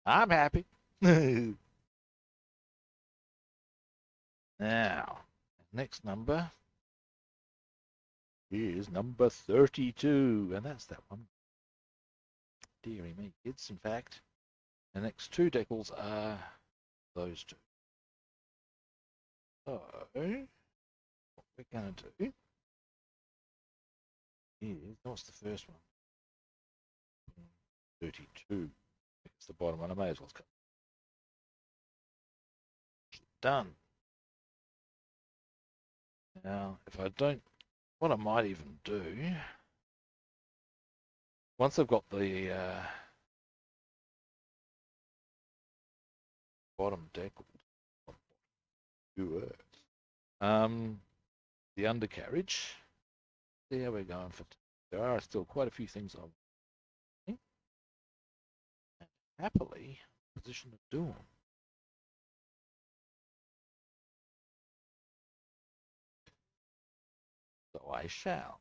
I'm happy. Now, next number is number 32, and that's that one. Deary me, kids, in fact. The next two decals are those two. So, what we're going to do is, what's the first one? 32. It's the bottom one. I may as well cut. Done. Now, if I don't, what I might even do, once I've got the bottom deckled, the undercarriage, there we're going for. There are still quite a few things I'm happily in a position to do them. So I shall.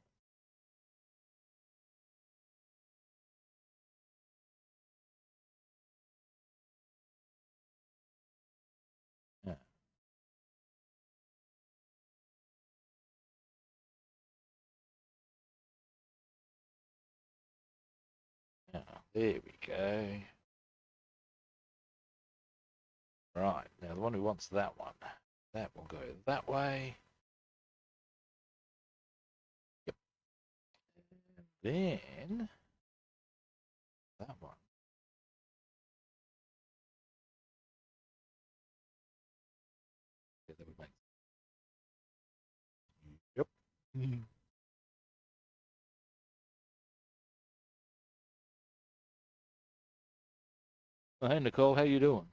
Yeah. Yeah, there we go. Right, now the one who wants that one, that will go that way. Yep. And then that one. Hey Nicole, how you doing?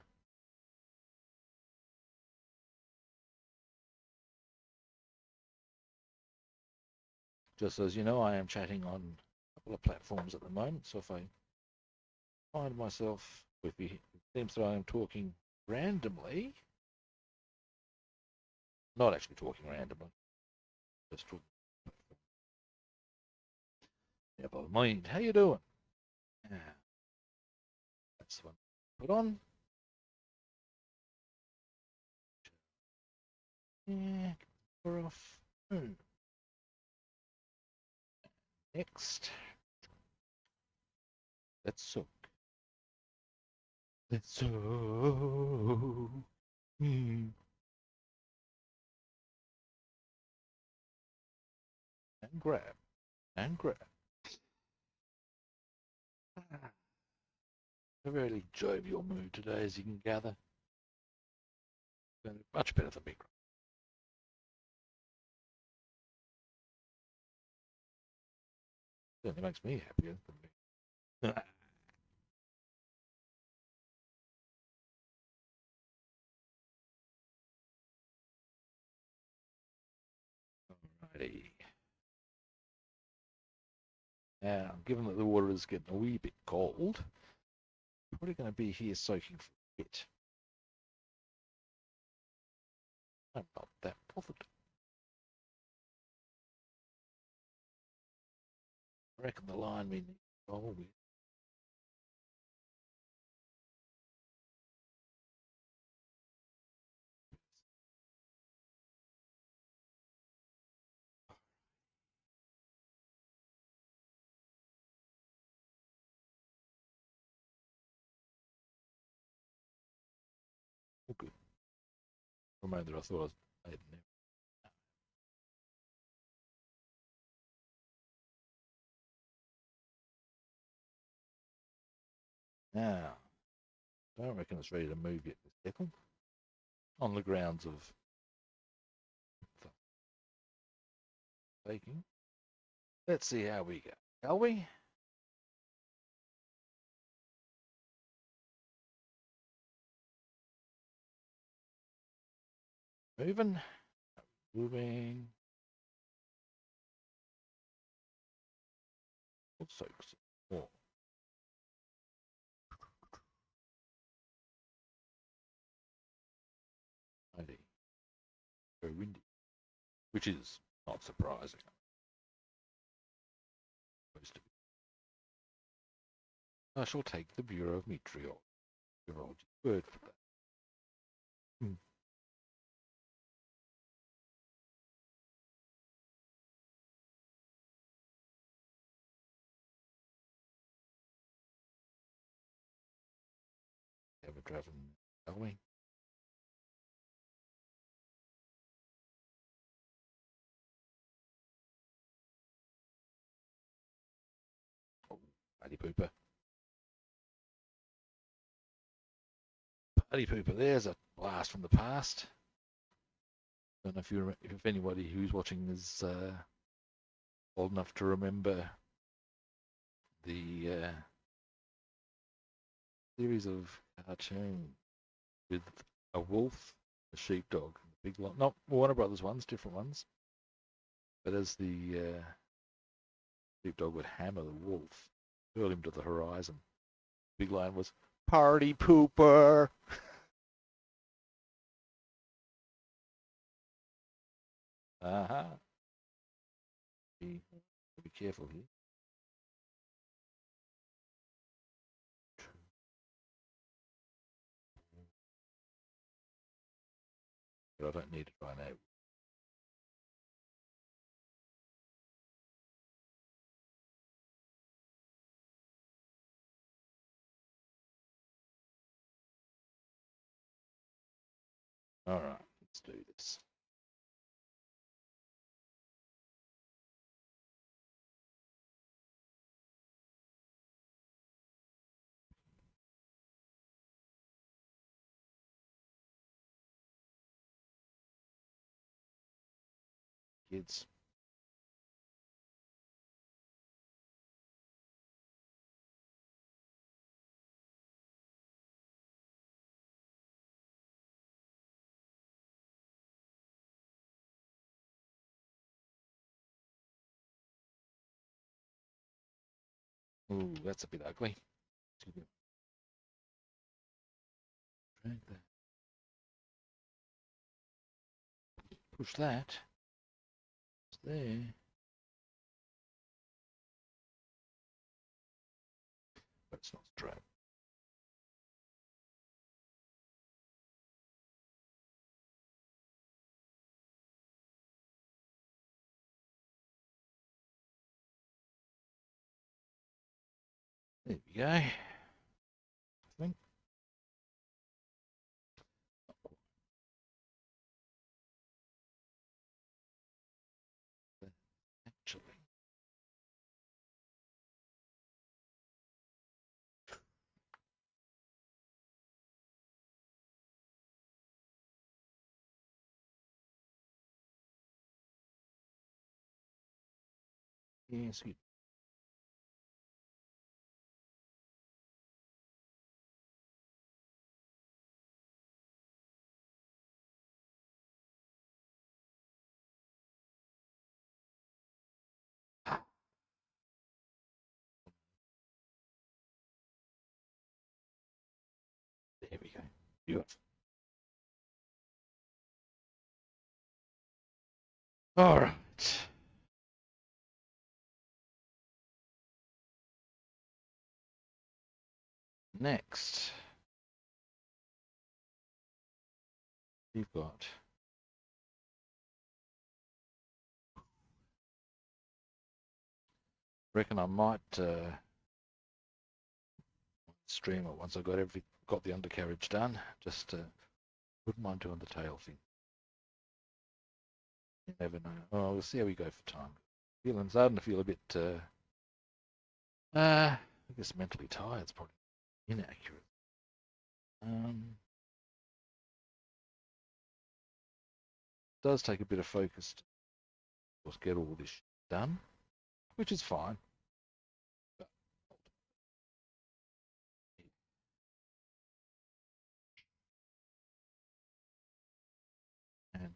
Just as you know, I am chatting on a couple of platforms at the moment, so if I find myself, if it seems that I am talking randomly, not actually talking randomly, just talking. Yeah, but mind, how you doing? Yeah, that's the one. Put on. Yeah, we're off. Next. Let's soak. Let's soak. And grab. And grab. A really jovial mood today, as you can gather. Much better than me. Certainly makes me happier than me. Alrighty. Now, given that the water is getting a wee bit cold, I'm probably going to be here soaking for a bit. I'm not that bothered. I reckon the line we need to roll with. Oh, good. For a moment there, I thought I was made an error. Now, I don't reckon it's ready to move yet, this decal. On the grounds of baking. Let's see how we go, shall we? Moving. Moving. Let's soak some more. Very windy, which is not surprising. I shall take the Bureau of Meteorology's word for that. Ever driven, are we? Oh, Paddy Pooper. Paddy Pooper, there's a blast from the past. Don't know if anybody who's watching is old enough to remember the series of cartoons with a wolf, a sheepdog, a big lion. Not Warner Brothers ones, different ones. But as the sheepdog would hammer the wolf, hurl him to the horizon. Big lion was Party Pooper. Uh-huh. Be careful here. But I don't need to try now. All right, let's do this. Kids. Ooh, that's a bit ugly. Drag that. Push that. It's there. But it's not straight. There we go. I think. Actually. Yes, good. There we go. Beautiful. All right. Next, we've got reckon I might stream it once I got the undercarriage done. Just wouldn't mind doing the tail thing. You never know. Oh, we'll see how we go for time. Starting to feel a bit I guess mentally tired. It's probably inaccurate. Does take a bit of focus to get all this done, which is fine. And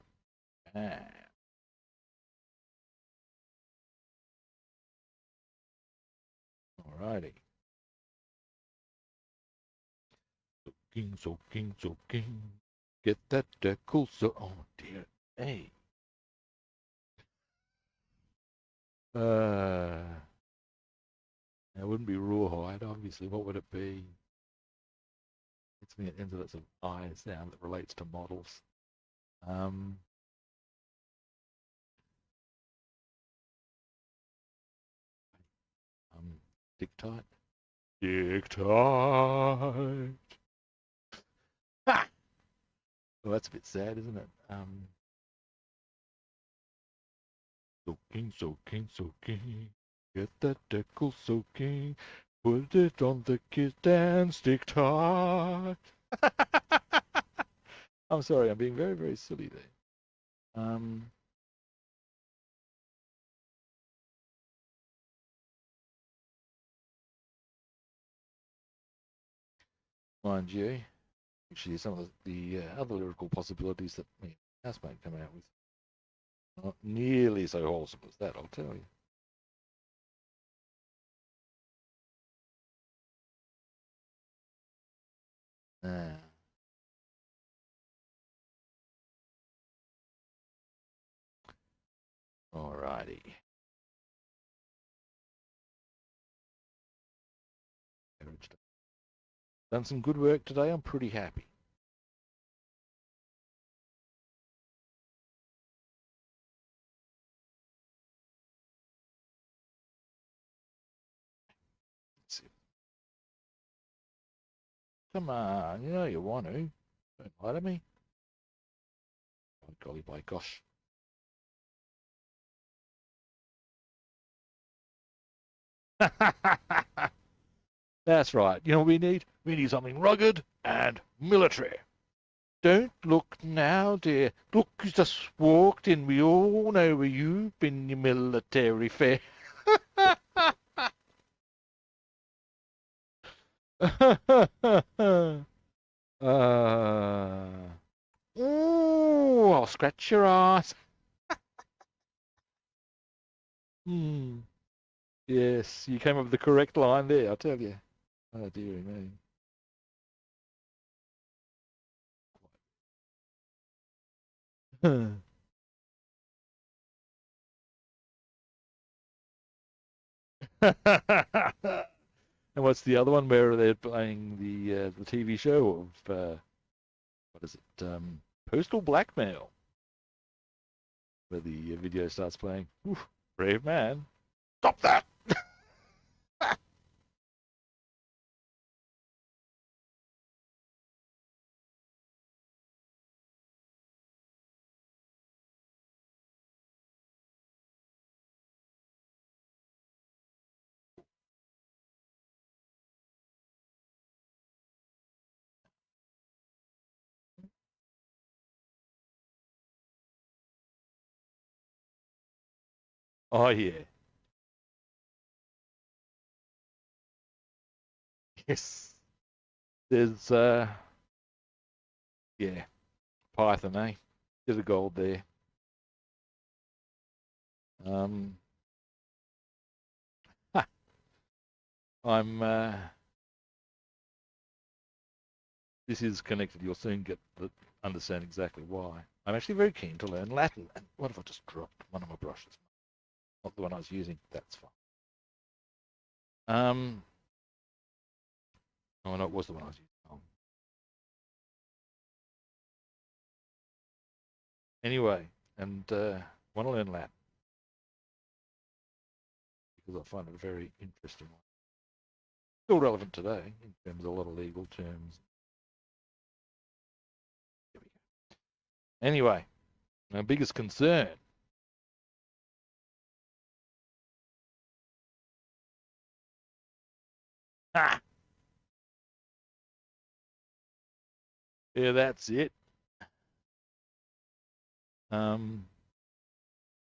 alrighty. Soaking. Get that decal so. Oh dear. Hey. It wouldn't be rawhide, obviously. What would it be? It's the ends of some I sound that relates to models. Dick tight. Dick tight. Ha! Well, that's a bit sad, isn't it? Soaking. Get that decal soaking. Put it on the kit and stick tight. I'm sorry, I'm being very, very silly there. Mind you, actually, some of the other lyrical possibilities that me and housemate come out with not nearly so wholesome as that, I'll tell you. Alrighty. Done some good work today. I'm pretty happy. Let's see. Come on, you know you want to. Don't lie to me. Oh, golly, by gosh. That's right. You know what we need? We need something rugged and military. Don't look now, dear. Look, you just walked in. We all know where you've been, your military fair. Ooh, I'll scratch your ass. Yes, you came up with the correct line there, I tell you. Oh, dearie me. And what's the other one where they're playing the TV show of what is it? Postal Blackmail, where the video starts playing. Oof, brave man. Stop that! Oh yeah, yes. There's yeah, Python, eh? Bit of gold there. Um, I'm this is connected. You'll soon get the understand exactly why. I'm actually very keen to learn Latin. And what if I just dropped one of my brushes? Not the one I was using. That's fine. Oh no, it was the one I was using. Anyway, and want to learn Latin because I find it a very interesting one. Still relevant today in terms of a lot of legal terms. There we go. Anyway, my biggest concern. Ah, yeah, that's it. Um,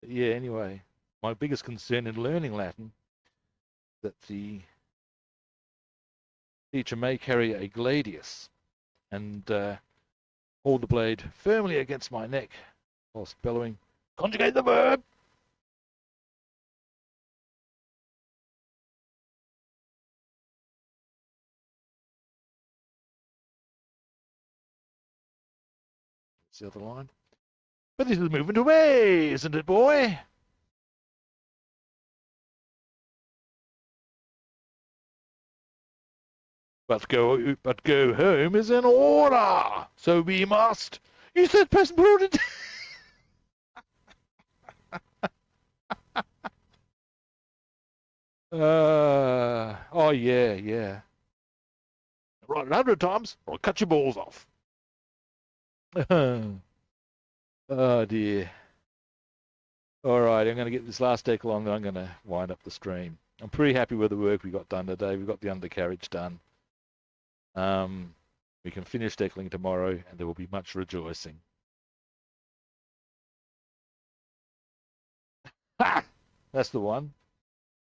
yeah. Anyway, my biggest concern in learning Latin that the teacher may carry a gladius and hold the blade firmly against my neck whilst bellowing, "Conjugate the verb." That's the other line. But this is moving away, isn't it, boy? But go home is an order, so we must. You said present plural. Oh yeah, yeah. Write it 100 times, or I'll cut your balls off. Oh dear. All right, I'm going to get this last deck along, then I'm going to wind up the stream. I'm pretty happy with the work we got done today. We got the undercarriage done. Um, we can finish decaling tomorrow, and there will be much rejoicing. Ha! That's the one.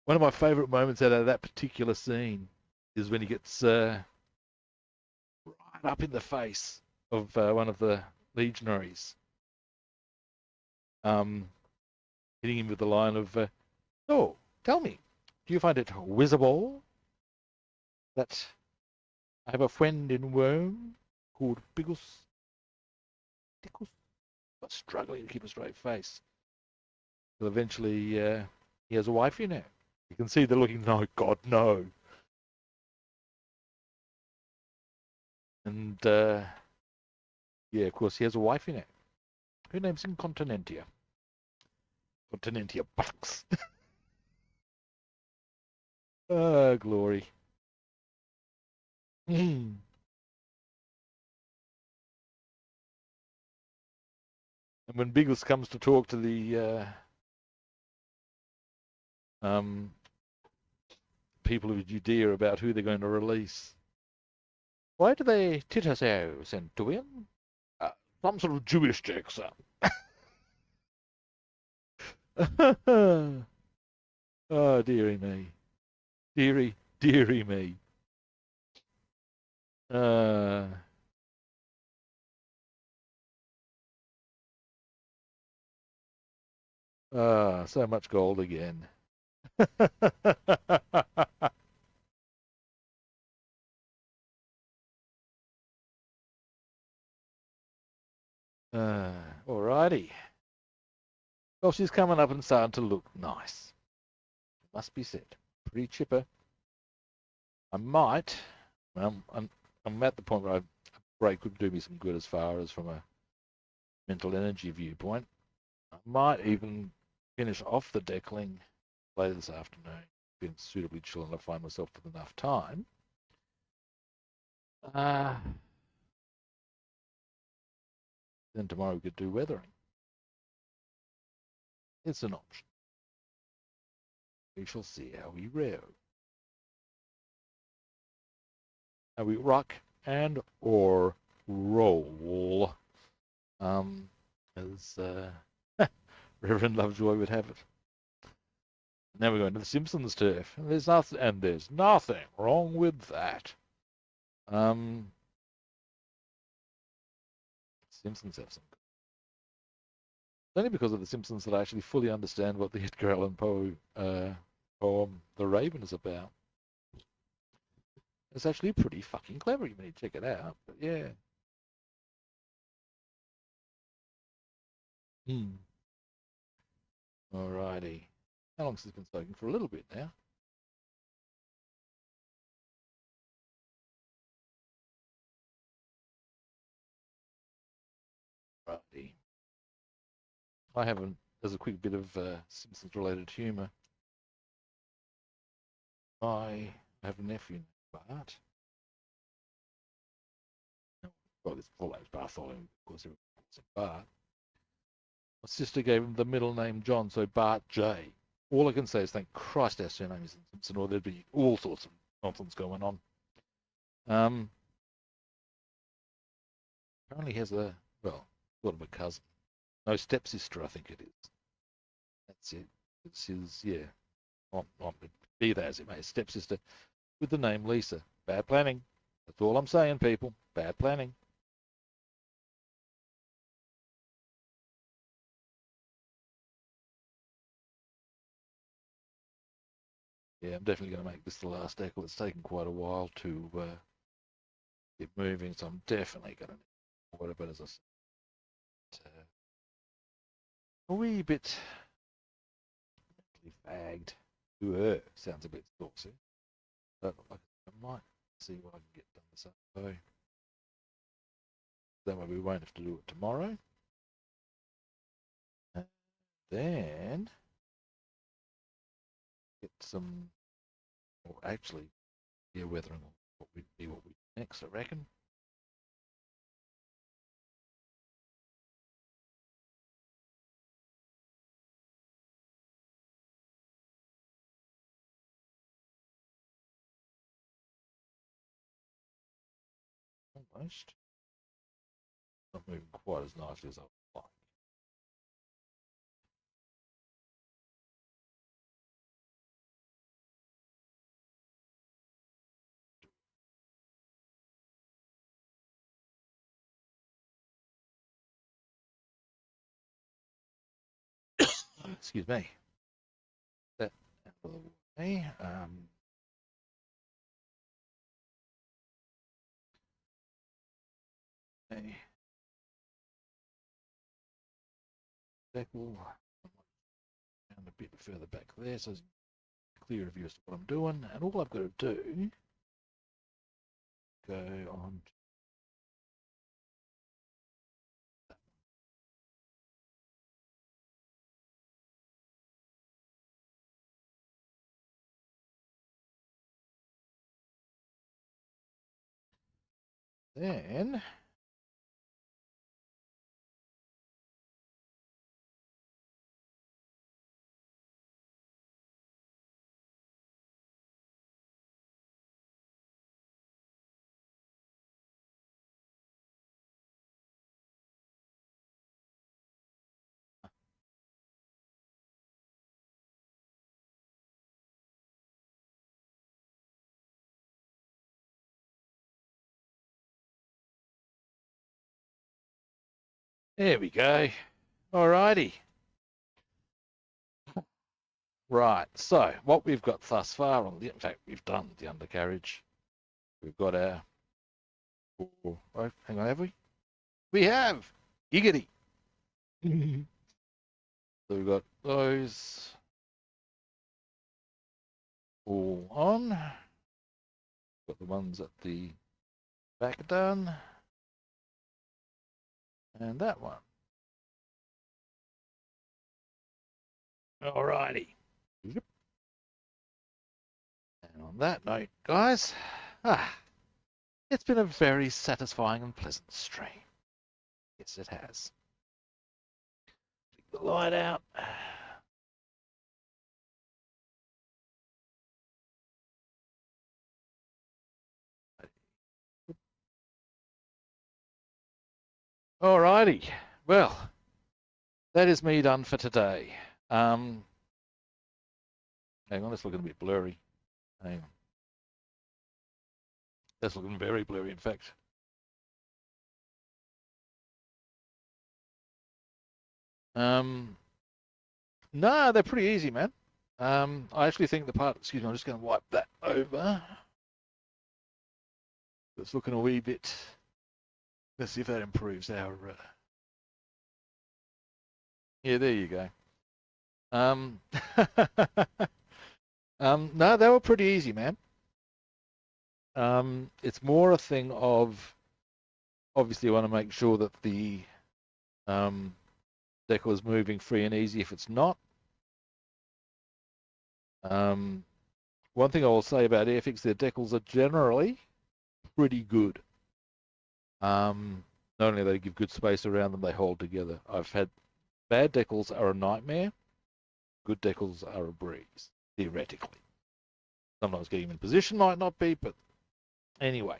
One of my favourite moments out of that particular scene is when he gets right up in the face of one of the legionaries, um, hitting him with the line of, "Oh, tell me, do you find it visible that I have a friend in Rome called Bigus Dickus?" But struggling to keep a straight face. But eventually, he has a wife, you know. You can see they're looking, no, God, no. And, yeah, of course, he has a wife, you know. Her name's Incontinentia. Continentia bucks. Oh, glory. Mm. And when Biggles comes to talk to the um, people of Judea about who they're going to release, why do they Titaso Centurion? Some sort of Jewish joke, sir. Oh, dearie me. Dearie me. Uh, so much gold again. Alrighty. Well, she's coming up and starting to look nice. Must be said. Pretty chipper. I might. I'm at the point where a break could do me some good as far as from a mental energy viewpoint. I might even finish off the decaling later this afternoon. Been suitably chill and I find myself with enough time. Then tomorrow we could do weathering. It's an option. We shall see how we row. How we rock and or roll. As Reverend Lovejoy would have it. Now we're going to the Simpsons turf. And there's nothing wrong with that. Simpsons have some. It's only because of the Simpsons that I actually fully understand what the Edgar Allan Poe poem The Raven is about. It's actually pretty fucking clever. You need to check it out. But yeah. Alrighty. How long has this been soaking? For a little bit now. Righty. I haven't. There's a quick bit of Simpsons-related humour. I have a nephew named Bart. Well, this full name's Bartholomew, of course, everyone calls him Bart. My sister gave him the middle name John, so Bart J. All I can say is thank Christ our surname isn't Simpson, or there'd be all sorts of nonsense going on. Apparently has a, well, sort of a cousin. No, stepsister, I think it is. That's it. It's his, yeah. Be that as it may, stepsister with the name Lisa. Bad planning. That's all I'm saying, people. Bad planning. Yeah, I'm definitely going to make this the last decal. It's taken quite a while to get moving, so I'm definitely going to quite a bit, as I said. A wee bit fagged. Sounds a bit saucy. But I might see what I can get done this afternoon. That way we won't have to do it tomorrow. And then get some, or actually, yeah, weathering what we do next, I reckon. Almost. Not moving quite as nicely as I would like. Excuse me. That out of the way. Okay. Decal. And a bit further back there, so it's clear view as to what I'm doing. And all I've got to do, go on. Then there we go. Alrighty. Right, so what we've got thus far on the, in fact, we've done the undercarriage. We've got our, oh, hang on, have we? We have! Giggity! So we've got those all on. Got the ones at the back done. And that one. Alrighty. Yep. And on that note, guys, it's been a very satisfying and pleasant stream. Yes, it has. Take the light out. Alrighty. Well, that is me done for today. Hang on, it's looking a bit blurry. Hang on. That's looking very blurry, in fact. No, they're pretty easy, man. I actually think the part, excuse me, I'm just going to wipe that over. It's looking a wee bit, let's see if that improves our, yeah, there you go. No, they were pretty easy, man. It's more a thing of, obviously you want to make sure that the decal is moving free and easy. If it's not, one thing I will say about Airfix, their decals are generally pretty good. Not only do they give good space around them, they hold together. I've had bad decals are a nightmare. Good decals are a breeze, theoretically. Sometimes getting them in position might not be, but anyway.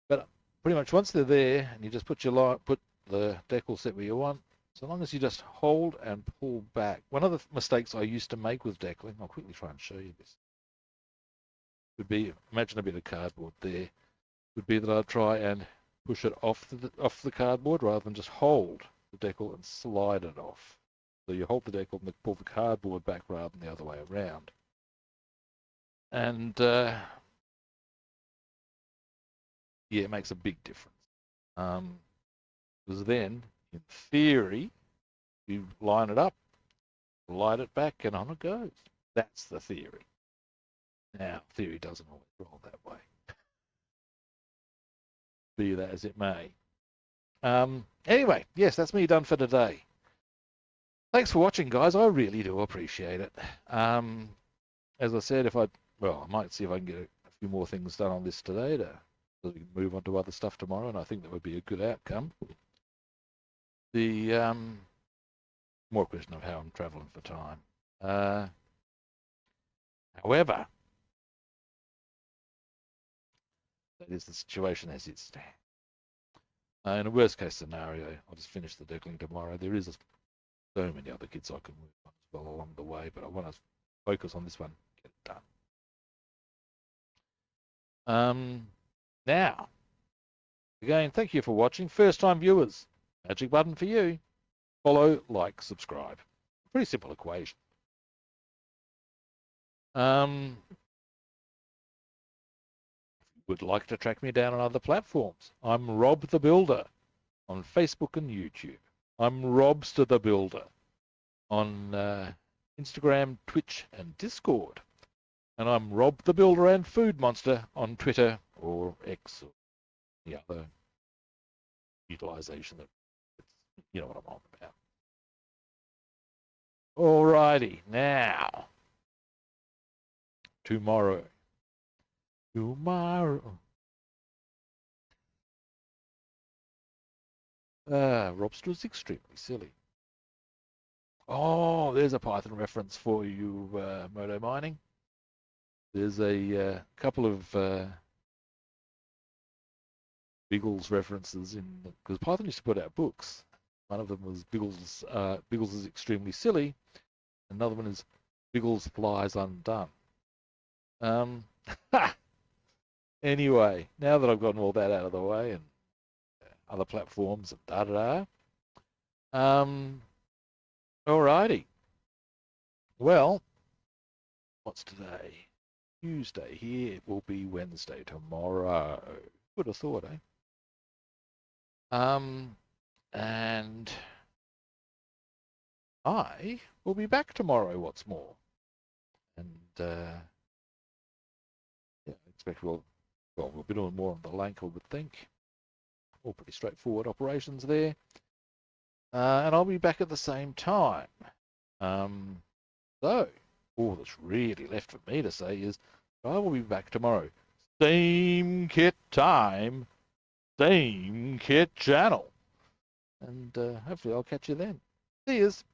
But pretty much once they're there, and you just put your put the decal set where you want, so long as you just hold and pull back. One of the mistakes I used to make with decaling, I'll quickly try and show you this, would be, imagine a bit of cardboard there, would be that I'd try and push it off the cardboard rather than just hold the decal and slide it off. So you hold the decal and pull the cardboard back rather than the other way around. And yeah, it makes a big difference. Because then, in theory, you line it up, light it back, and on it goes. That's the theory. Now, theory doesn't always roll that way. Be that as it may. Anyway, yes, that's me done for today. Thanks for watching, guys. I really do appreciate it. As I said, I might see if I can get a few more things done on this today so we can move on to other stuff tomorrow, and I think that would be a good outcome. The more a question of how I'm traveling for time. However, that is the situation as it stands. In a worst case scenario, I'll just finish the decaling tomorrow. There is so many other kits I can work on as well along the way, but I want to focus on this one, get it done. Now, again, thank you for watching. First time viewers, magic button for you. Follow, like, subscribe. Pretty simple equation. Would like to track me down on other platforms. I'm Rob the Builder on Facebook and YouTube. I'm Robster the Builder on Instagram, Twitch, and Discord. And I'm Rob the Builder and Food Monster on Twitter or X or the other utilization that you know what I'm on about. Alrighty, now tomorrow. Robster is extremely silly. Oh, there's a Python reference for you, Moto Mining. There's a couple of Biggles references in, because Python used to put out books. One of them was Biggles is extremely silly. Another one is Biggles flies undone. Anyway, now that I've gotten all that out of the way and other platforms and alrighty. Well, What's today? Tuesday. Here will be Wednesday tomorrow. Would have thought, eh? And I will be back tomorrow, what's more. And, yeah, I expect we'll be doing more on the Lanc, I would think. All pretty straightforward operations there. And I'll be back at the same time. So, all that's really left for me to say is I will be back tomorrow. Same kit time, same kit channel. And hopefully I'll catch you then. See yous.